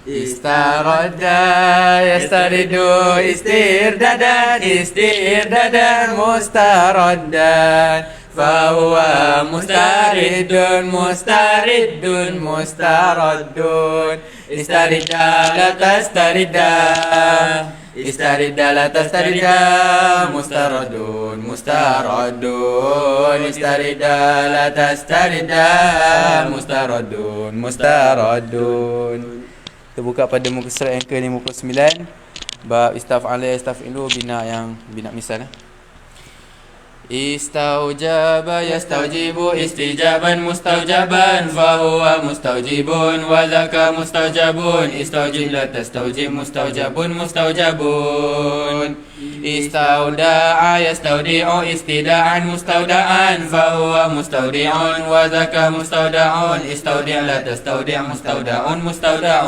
استرد يسترد استردادا استردادا مستردا فهو مسترد مسترد مسترد استرد لا تسترد استرد لا تسترد مسترد مسترد استرد لا تسترد مسترد مسترد. Kita buka pada muka surat yang ke-59 bab istaf'ala yastaf'ilu bina yang bina misal. استوجب يستوجب استجابا مستوجبا فهو مستوجب وذاك مستوجب استوجب لا تستوجب مستوجب مستوجب استودع يستودع استداعا مستودعا فهو مستودع وذاك مستودع استودع لا تستودع مستودع مستودع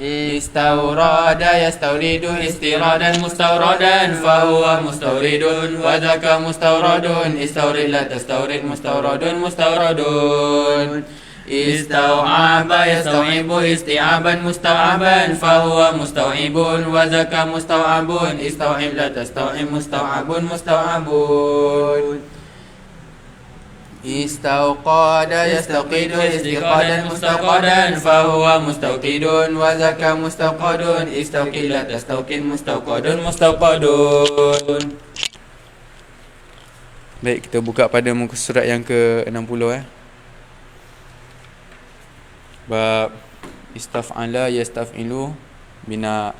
استورد يستورد استرادا مستوردا فهو مستورد وذاك مستورد استورد لا تستورد مستورد مستورد استوعب يستوعب استيعابا مستوعبا فهو مستوعب وذاك مستوعب استوعب لا تستوعب مستوعب مستوعب استوقد يستوقد استيقادا مستوقدا فهو مستوقد وذاك مستوقد استوقد لا تستوقد مستوقد مستوقد. Baik, kita buka pada muka surat yang ke-60 bab istaf'ala yastaf'ilu bina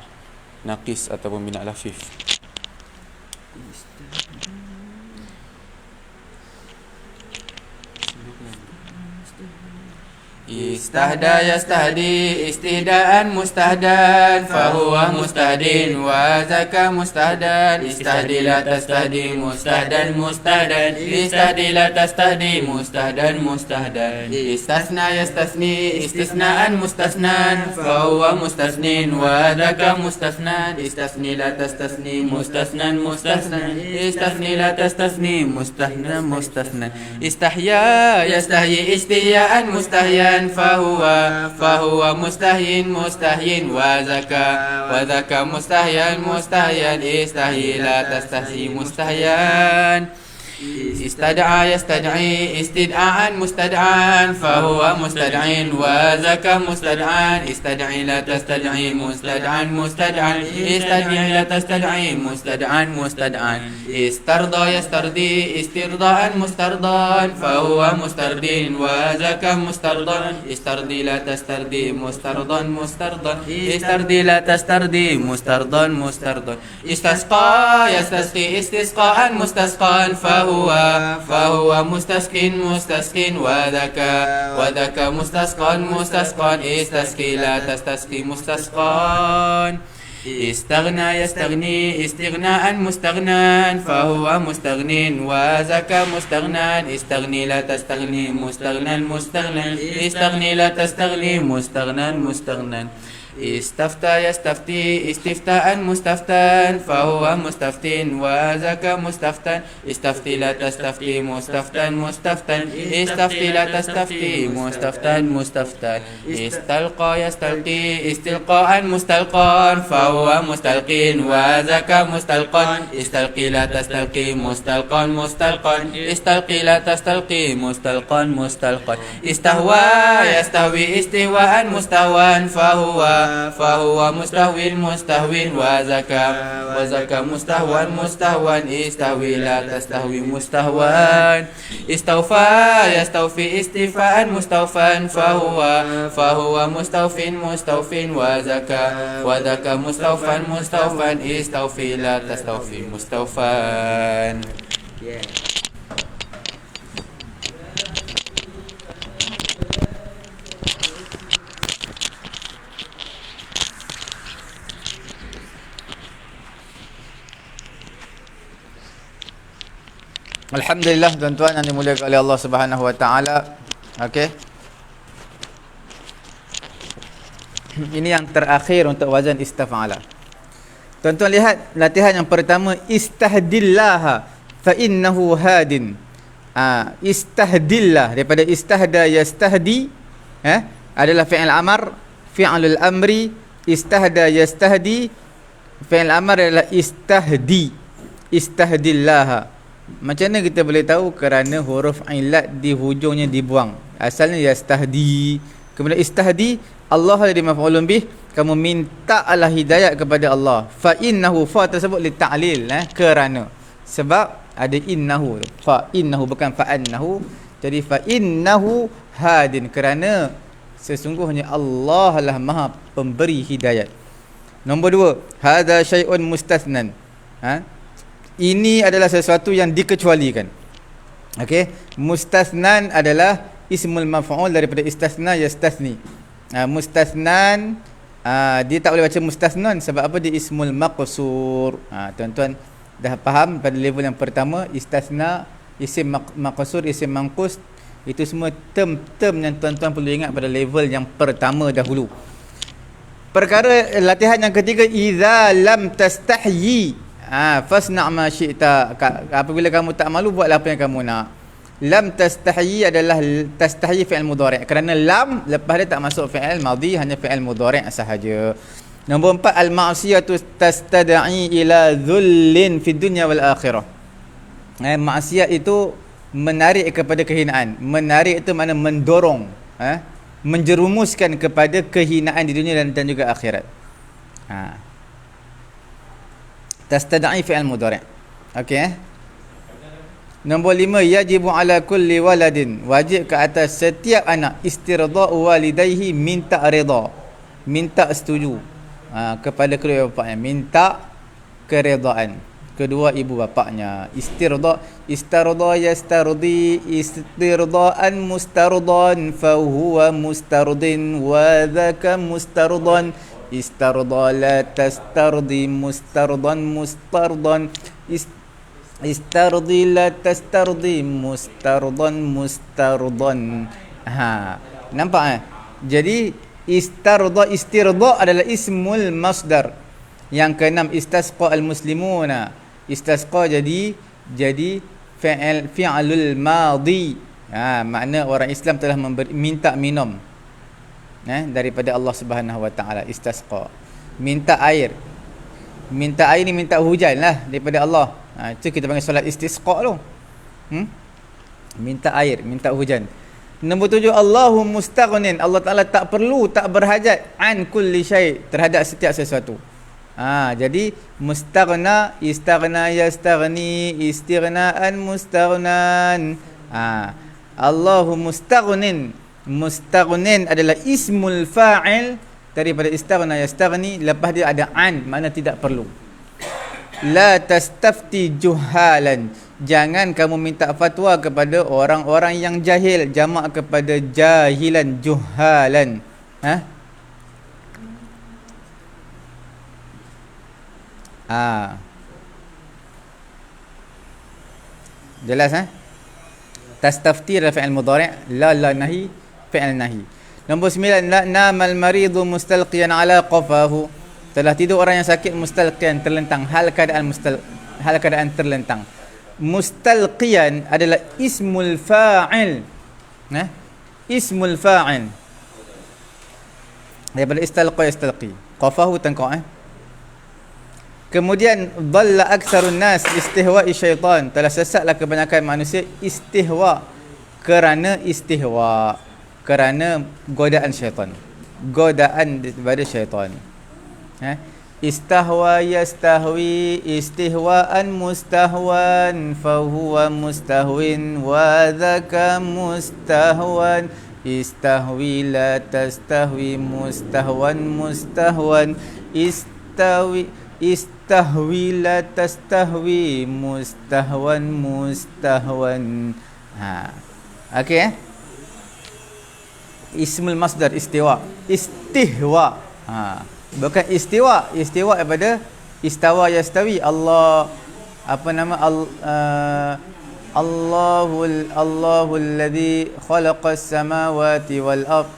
naqis ataupun bina lafif. استهدى يستهدي استهداء مستهدى فهو مستهدين وذاك مستهدى استهدي لا تستهدي مستهدى مستهدى استهدي لا تستهدي مستهدى مستهدى استثنى يستثني استثناء مستثنى فهو مستثنين وذاك مستثنى استثني لا تستثني مستثنى مستثنى استثني لا تستثني مستثنى مستثنى استحيا يستحيي استحياء مستحيا فهو مستحيين مستحيين وذاك مستحيان مستحيان استحيي لا تستحيي مستحيان استدعى يستدعي استدعاء مستدعان فهو مستدعين وذاك مستدعان استدعي لا تستدعي مستدعان مستدعان استدعي لا تستدعي مستدعان مستدعان استرضى يسترضي استرضاء مسترضان فهو مسترضين وذاك مسترضان استرضي لا تسترضي مسترضا مسترضا استرضي لا تسترضي مسترضا مسترضا استسقى يستسقي استسقاء مستسقان فهو مستسقين مستسقين وذاك مستسقان مستسقان استسقي لا تستسقي مستسقان استغنى يستغني استغناء مستغنان فهو مستغنين وذاك مستغنان استغني لا تستغني مستغنى مستغنى استغني لا تستغني مستغنى مستغنى استفتى يستفتي استفتاء مستفتان فهو مستفتين وذاك مستفتن استفتي لا تستفتي مستفتن مستفتن استفتي لا تستفتي مستفتن مستفتن استلقى يستلقي استلقاء مستلقان فهو مستلقين وذاك مستلقان استلقي لا تستلقي مستلقان مستلقان استلقي لا تستلقي مستلقان مستلقان استهوى يستهوي استهواء مستهوان فهو fahuwa mustahwin mustahwin wa zaka mustahwan mustahwan istahwi la tastahwi mustahwan istaufa yastaufi istifaan mustawfan fahuwa mustawfin mustawfin wa zaka mustawfan mustawfan istaufi la tastaufi mustawfan. Alhamdulillah tuan-tuan yang dimuliakan oleh Allah Subhanahu wa taala. Okey. Ini yang terakhir untuk wazan istaf'ala. Tuan-tuan lihat latihan yang pertama, istahdillah fa innahu hadin. Istahdillah daripada istahda yastahdi, adalah fi'il amr, fi'lul amri. Istahda yastahdi, fi'il amr adalah istahdi. Istahdillah. Macam mana kita boleh tahu? Kerana huruf ilat di hujungnya dibuang. Asalnya yastahdi, kemudian istahdi, Allah ada di maf'ulun bih, kamu mintalah hidayat kepada Allah. Fa innahu, fa tersebut li ta'lil, kerana, sebab ada innahu, fa innahu bukan fa annahu. Jadi fa innahu hadin, kerana sesungguhnya Allah lah maha pemberi hidayat. Nombor 2, hadza syai'un mustathnan. Ini adalah sesuatu yang dikecualikan. Okey, mustathnan adalah ismul maf'ul daripada istasna yastathni. Mustathnan, dia tak boleh baca mustathnan sebab apa? Dia ismul maqsur. Tuan-tuan dah faham pada level yang pertama, istasna, isim maqsur, isim manqus, itu semua term-term yang tuan-tuan perlu ingat pada level yang pertama dahulu. Perkara latihan yang ketiga, idza lam tastahyi fasna' ma syi'ta. Apabila kamu tak malu, buatlah apa yang kamu nak. Lam tastahyi adalah tastahyi fi'il mudhari', kerana lam lepas dia tak masuk fi'il madhi, hanya fi'il mudhari' sahaja. Nombor 4, al-ma'siyatu tastad'i ila dhullin fid dunya wal akhirah. Maksiat itu menarik kepada kehinaan. Menarik itu makna mendorong, menjerumuskan kepada kehinaan di dunia dan juga akhirat. Tastad'i fi'il mudhari'. Okey. Nombor 5, yajibu ala kulli waladin, wajib ke atas setiap anak, istirda'u walidayhi, minta redha, minta setuju kepada kedua bapaknya, minta keredaan kedua ibu bapaknya. Istirda, istarda yastardi, istirdaan mustardan, fa huwa mustardin wa dhaka mustardan. Istarda la tastardi, mustardan mustardan. Istardi la tastardi, mustardan mustardan. Nampak Jadi istirda adalah ismul masdar. Yang keenam, istasqa al-muslimuna. Istasqa jadi fi'lul madhi. Makna orang Islam telah minta minum daripada Allah Subhanahu wa taala. Istasqa, minta air. Minta air ni minta hujan lah daripada Allah. Itu kita panggil solat istisqa tu. Minta air, minta hujan. Nombor 7, Allahu mustaghnin. Allah Taala tak perlu, tak berhajat an kulli syai', terhadap setiap sesuatu. Jadi mustaghna, istaghna yastaghni, istighnaan mustaghnan. Allahu mustaghnin. Mustaghnin adalah ismul fa'il daripada istaghna yastaghni, lepas dia ada an, makna tidak perlu. La tastafti juhalan, jangan kamu minta fatwa kepada orang-orang yang jahil. Jamak kepada jahilan, juhalan. Jelas Tastafti adalah fi'il mudhari', la nahi, fi'il nahi. Nombor 9, la namal maridu mustalqiyan ala qafahu, telah tidur orang yang sakit mustalqiyan, terlentang, hal keadaan terlentang. Mustalqiyan adalah ismul fa'il. Ismul fa'il daripada istalqa yastalqi, qafahu tengkok. Kemudian dhalla aktsarun nas istihwa'i syaitan, telah sesatlah kebanyakan manusia istihwa, kerana istihwa, kerana godaan syaitan. godaan daripada syaitan. Istahwa yastahwi istihwaan mustahwan fahuwa mustahwin wa dhaka mustahwan istahwi la tastahwi mustahwan mustahwan istahwi la tastahwi mustahwan mustahwan. Okey. Ismul masdar istiwa. Istihwa. Bukan istiwa. Istiwa daripada istawa yastawi. Allah Allahul ladzi khalaqas samawati wal ard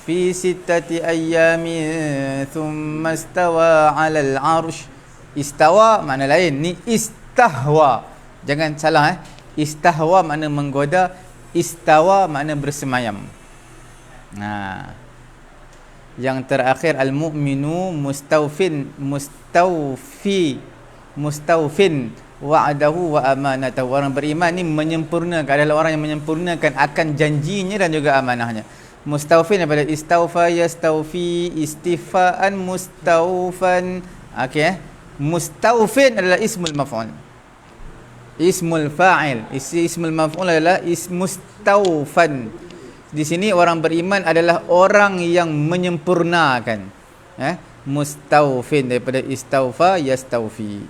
fi sittati ayyamin thumma istawa 'alal 'arsy. Istawa makna lain, ni istahwa. Jangan salah Istahwa makna menggoda, istawa makna bersemayam. Yang terakhir al-mu'minu mustawfin wa'adahu wa amanatahu. Orang beriman ni menyempurnakan, adalah orang yang menyempurnakan akan janjinya dan juga amanahnya. Mustawfin daripada istawfa yastawfi istifaan mustawfan. Okey. Mustawfin adalah ismul maf'ul. Ismul fa'il. Ismul maf'ul adalah mustawfan. Di sini orang beriman adalah orang yang menyempurnakan. Mustawfin daripada istawfa yastawfi.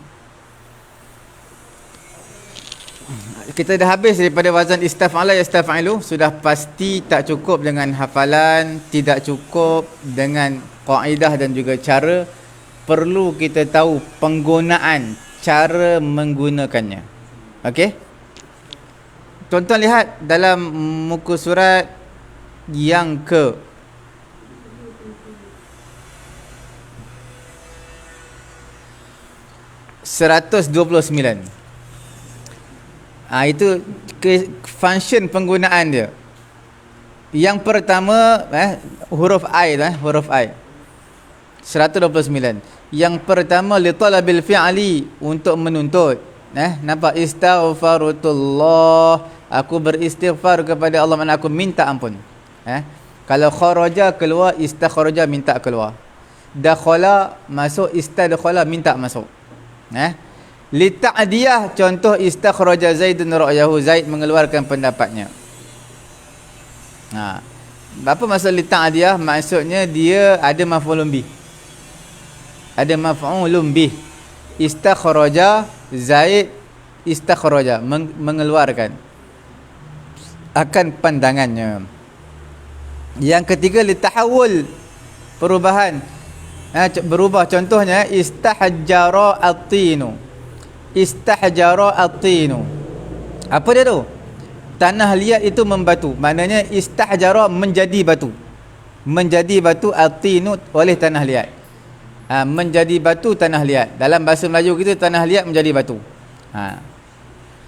Kita dah habis daripada wazan istaf'ala yastaf'ilu. Sudah pasti tak cukup dengan hafalan, tidak cukup dengan kaedah dan juga cara. Perlu kita tahu penggunaan, cara menggunakannya. Okey. Tuan-tuan lihat dalam muka surat yang ke 129. Itu function penggunaan dia. Yang pertama huruf I huruf I 129. Yang pertama li talabil fi'li, untuk menuntut. Nampak istaghfarutullah, aku beristighfar kepada Allah, makna aku minta ampun. Kalau kharaja keluar, istakhraja minta keluar. Dakhala masuk, istadkhala minta masuk. Li ta'diyah, contoh istakhraja Zaidun ra'yahu, Zaid mengeluarkan pendapatnya. Apa maksud li ta'diyah? Maksudnya dia ada maf'ulun bih. Ada maf'ulun bih. Istakhraja Zaid, istakhraja mengeluarkan akan pandangannya. Yang ketiga li tahawul, perubahan. Berubah, contohnya istahjara at-tinu. Istahjara at-tinu. Apa dia tu? Tanah liat itu membatu. Maknanya istahjara menjadi batu. Menjadi batu, at-tinu oleh tanah liat. Menjadi batu tanah liat. Dalam bahasa Melayu kita, tanah liat menjadi batu.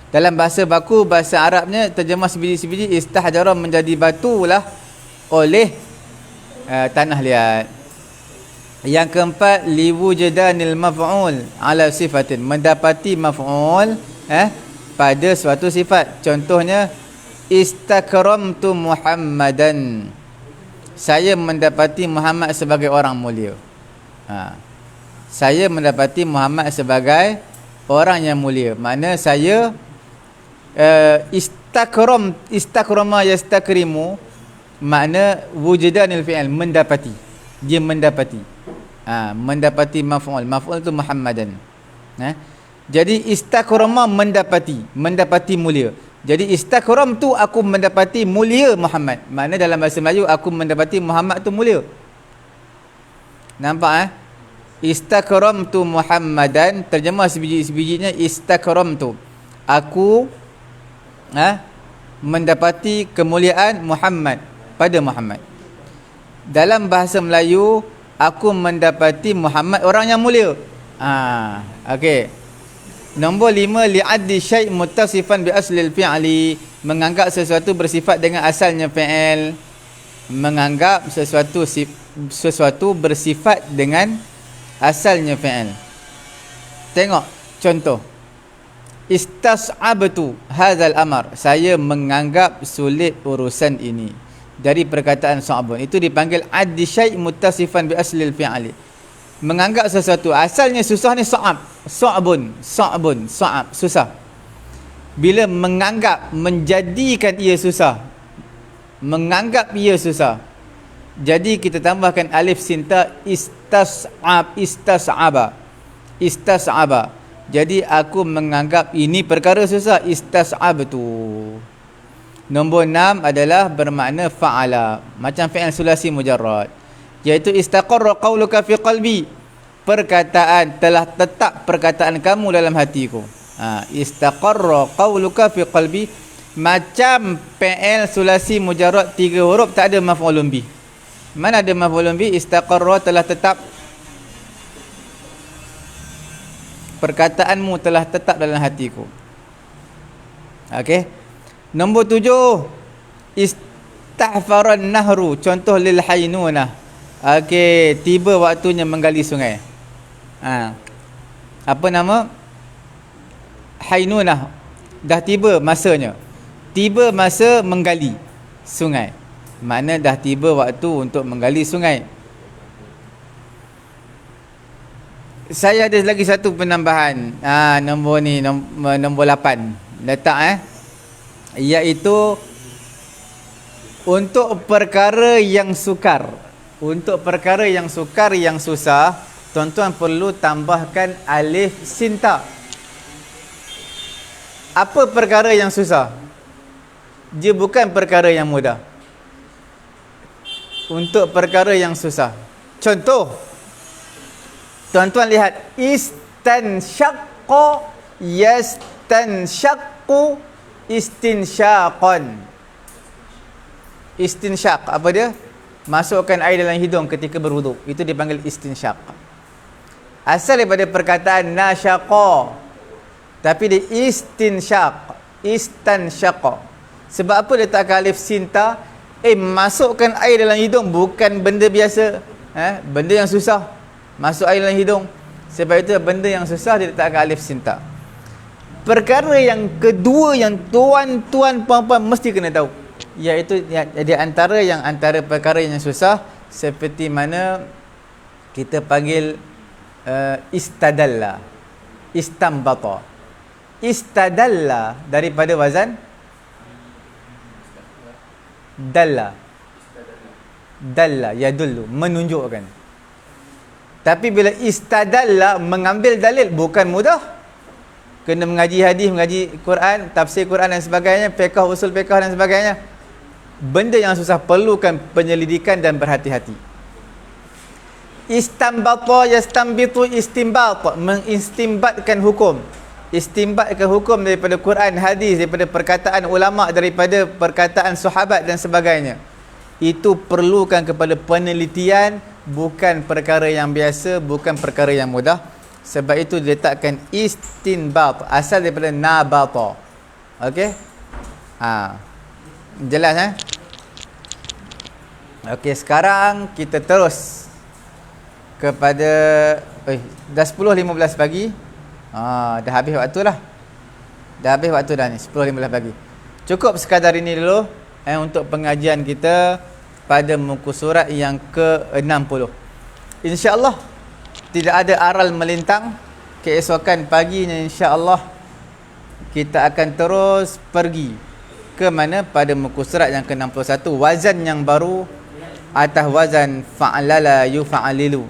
Dalam bahasa baku, bahasa Arabnya, terjemah sebiji-sebiji, istahjara menjadi batu lah oleh tanah liat. Yang keempat, liwujudanil maf'ul ala sifatin, mendapati maf'ul pada suatu sifat. Contohnya istakramtu Muhammadan, saya mendapati Muhammad sebagai orang mulia. Saya mendapati Muhammad sebagai orang yang mulia. Makna saya istakrama yastakrimu, makna wujudanil fi'il, mendapati. Dia mendapati. Mendapati maf'ul. Maf'ul tu Muhammadan. Jadi istakrama mendapati mulia. Jadi istakram tu aku mendapati mulia Muhammad. Makna dalam bahasa Melayu, aku mendapati Muhammad tu mulia. Nampak Istakramtu Muhammadan, terjemah sebiji-sebijinya istakramtu, aku mendapati kemuliaan Muhammad, pada Muhammad. Dalam bahasa Melayu, aku mendapati Muhammad orang yang mulia. Okey. Nombor 5, li'addi syai' muttasifan bi aslil fi'li, menganggap sesuatu bersifat dengan asalnya fi'il. Menganggap sesuatu bersifat dengan asalnya fi'il. Tengok contoh. Istas'abtu hadzal amr, saya menganggap sulit urusan ini. dari perkataan sa'bun. Itu dipanggil addi syai' muttasifan bi aslil fi'ali. Menganggap sesuatu asalnya susah ni sa'ab. Sa'bun, sa'ab, susah. Bila menganggap, menjadikan ia susah. Menganggap ia susah. Jadi kita tambahkan alif sinta istas'aba. Jadi aku menganggap ini perkara susah. Istas'abtu. Nombor 6 adalah bermakna fa'ala, macam fi'il sulasi mujarrad, iaitu istaqarra qauluka fi qalbi, perkataan telah tetap perkataan kamu dalam hatiku. Istaqarra qauluka fi qalbi, macam fi'il sulasi mujarrad 3 huruf tak ada maf'ulun bih. Mana ada maf'ulun bih? Istaqarra telah tetap, perkataanmu telah tetap dalam hatiku. Okey. Nombor 7, istahfaran nahru, contoh lil hainunah. Okey, tiba waktunya menggali sungai. Apa nama? Hainunah, dah tiba masanya. Tiba masa menggali sungai. Makna dah tiba waktu untuk menggali sungai. Saya ada lagi satu penambahan. Nombor ni, nombor 8. Letak iaitu untuk perkara yang sukar. Untuk perkara yang sukar, yang susah, tuan-tuan perlu tambahkan alif sinta. Apa perkara yang susah? Dia bukan perkara yang mudah. Untuk perkara yang susah. Contoh, tuan-tuan lihat, istansyaqqa yastansyaqqu istinsyaqan. Istinsyaq, apa dia? Masukkan air dalam hidung ketika berwuduk. Itu dipanggil istinsyaq. Asal daripada perkataan nasyaqa, tapi dia istinsyaq, istansyaqa. Sebab apa letakkan alif sinta? Masukkan air dalam hidung bukan benda biasa, benda yang susah. Masuk air dalam hidung. Sebab itu benda yang susah dia letakkan alif sinta. Perkara yang kedua yang tuan-tuan puan-puan mesti kena tahu, iaitu antara perkara yang susah, seperti mana kita panggil istadalla, istambata. Istadalla daripada wazan dalla. Dalla yadullu, menunjukkan. Tapi bila istadalla, mengambil dalil, bukan mudah. Kena mengaji hadis, mengaji Quran, tafsir Quran dan sebagainya, fiqh, usul fiqh dan sebagainya. Benda yang susah perlukan penyelidikan dan berhati-hati. Istambata yastambitu istimbat, mengistimbatkan hukum. Istimbatkan hukum daripada Quran, hadis, daripada perkataan ulama, daripada perkataan sahabat dan sebagainya. Itu perlukan kepada penelitian, bukan perkara yang biasa, bukan perkara yang mudah. Sebab itu diletakkan istinbat, asal daripada nabata. Okey? Jelas Okey, sekarang kita terus kepada dah 10.15 pagi. Dah habis waktu lah. Dah habis waktu dah ni, 10.15 pagi. Cukup sekadar ini dulu untuk pengajian kita pada muka surat yang ke-60. InsyaAllah tidak ada aral melintang. Keesokan paginya insya-Allah kita akan terus pergi ke mana? Pada muka surat yang ke-61, wazan yang baru atas wazan fa'alala yufa'alilu,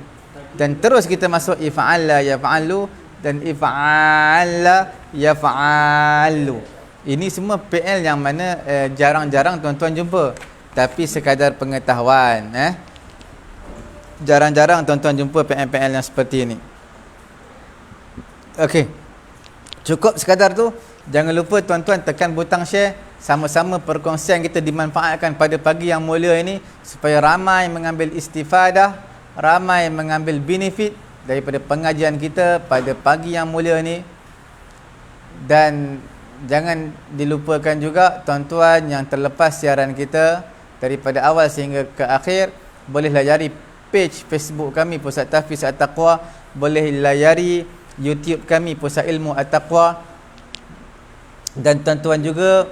dan terus kita masuk ifa'alla yafa'alu dan ifa'alla yafa'alu. Ini semua PL yang mana jarang-jarang tuan-tuan jumpa, tapi sekadar pengetahuan. Jarang-jarang tuan-tuan jumpa PL-PL yang seperti ini. Okey, cukup sekadar tu. Jangan lupa tuan-tuan tekan butang share. Sama-sama perkongsian kita dimanfaatkan pada pagi yang mulia ini, supaya ramai mengambil istifadah, ramai mengambil benefit daripada pengajian kita pada pagi yang mulia ini. Dan jangan dilupakan juga tuan-tuan yang terlepas siaran kita daripada awal sehingga ke akhir, boleh layari page Facebook kami Pusat Tahfiz At-Taqwa, boleh layari YouTube kami Pusat Ilmu At-Taqwa, dan tuan-tuan juga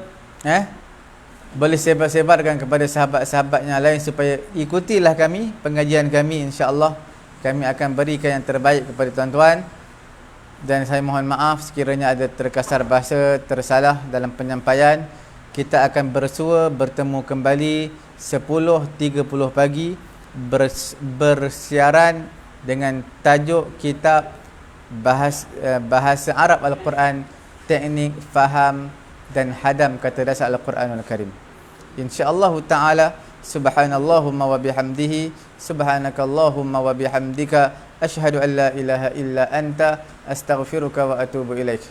boleh sebar-sebarkan kepada sahabat-sahabat yang lain supaya ikutilah kami, pengajian kami, insya-Allah kami akan berikan yang terbaik kepada tuan-tuan. Dan saya mohon maaf sekiranya ada terkasar bahasa, tersalah dalam penyampaian. Kita akan bersua bertemu kembali 10.30 pagi bersiaran dengan tajuk kitab bahasa Arab Al-Quran, teknik faham dan hadam kata dasar Al-Quranul Karim. InsyaAllah ta'ala, subhanallahumma wa bihamdihi, subhanakallahumma wa bihamdika, asyhadu an la ilaha illa anta, astaghfiruka wa atubu ilaik.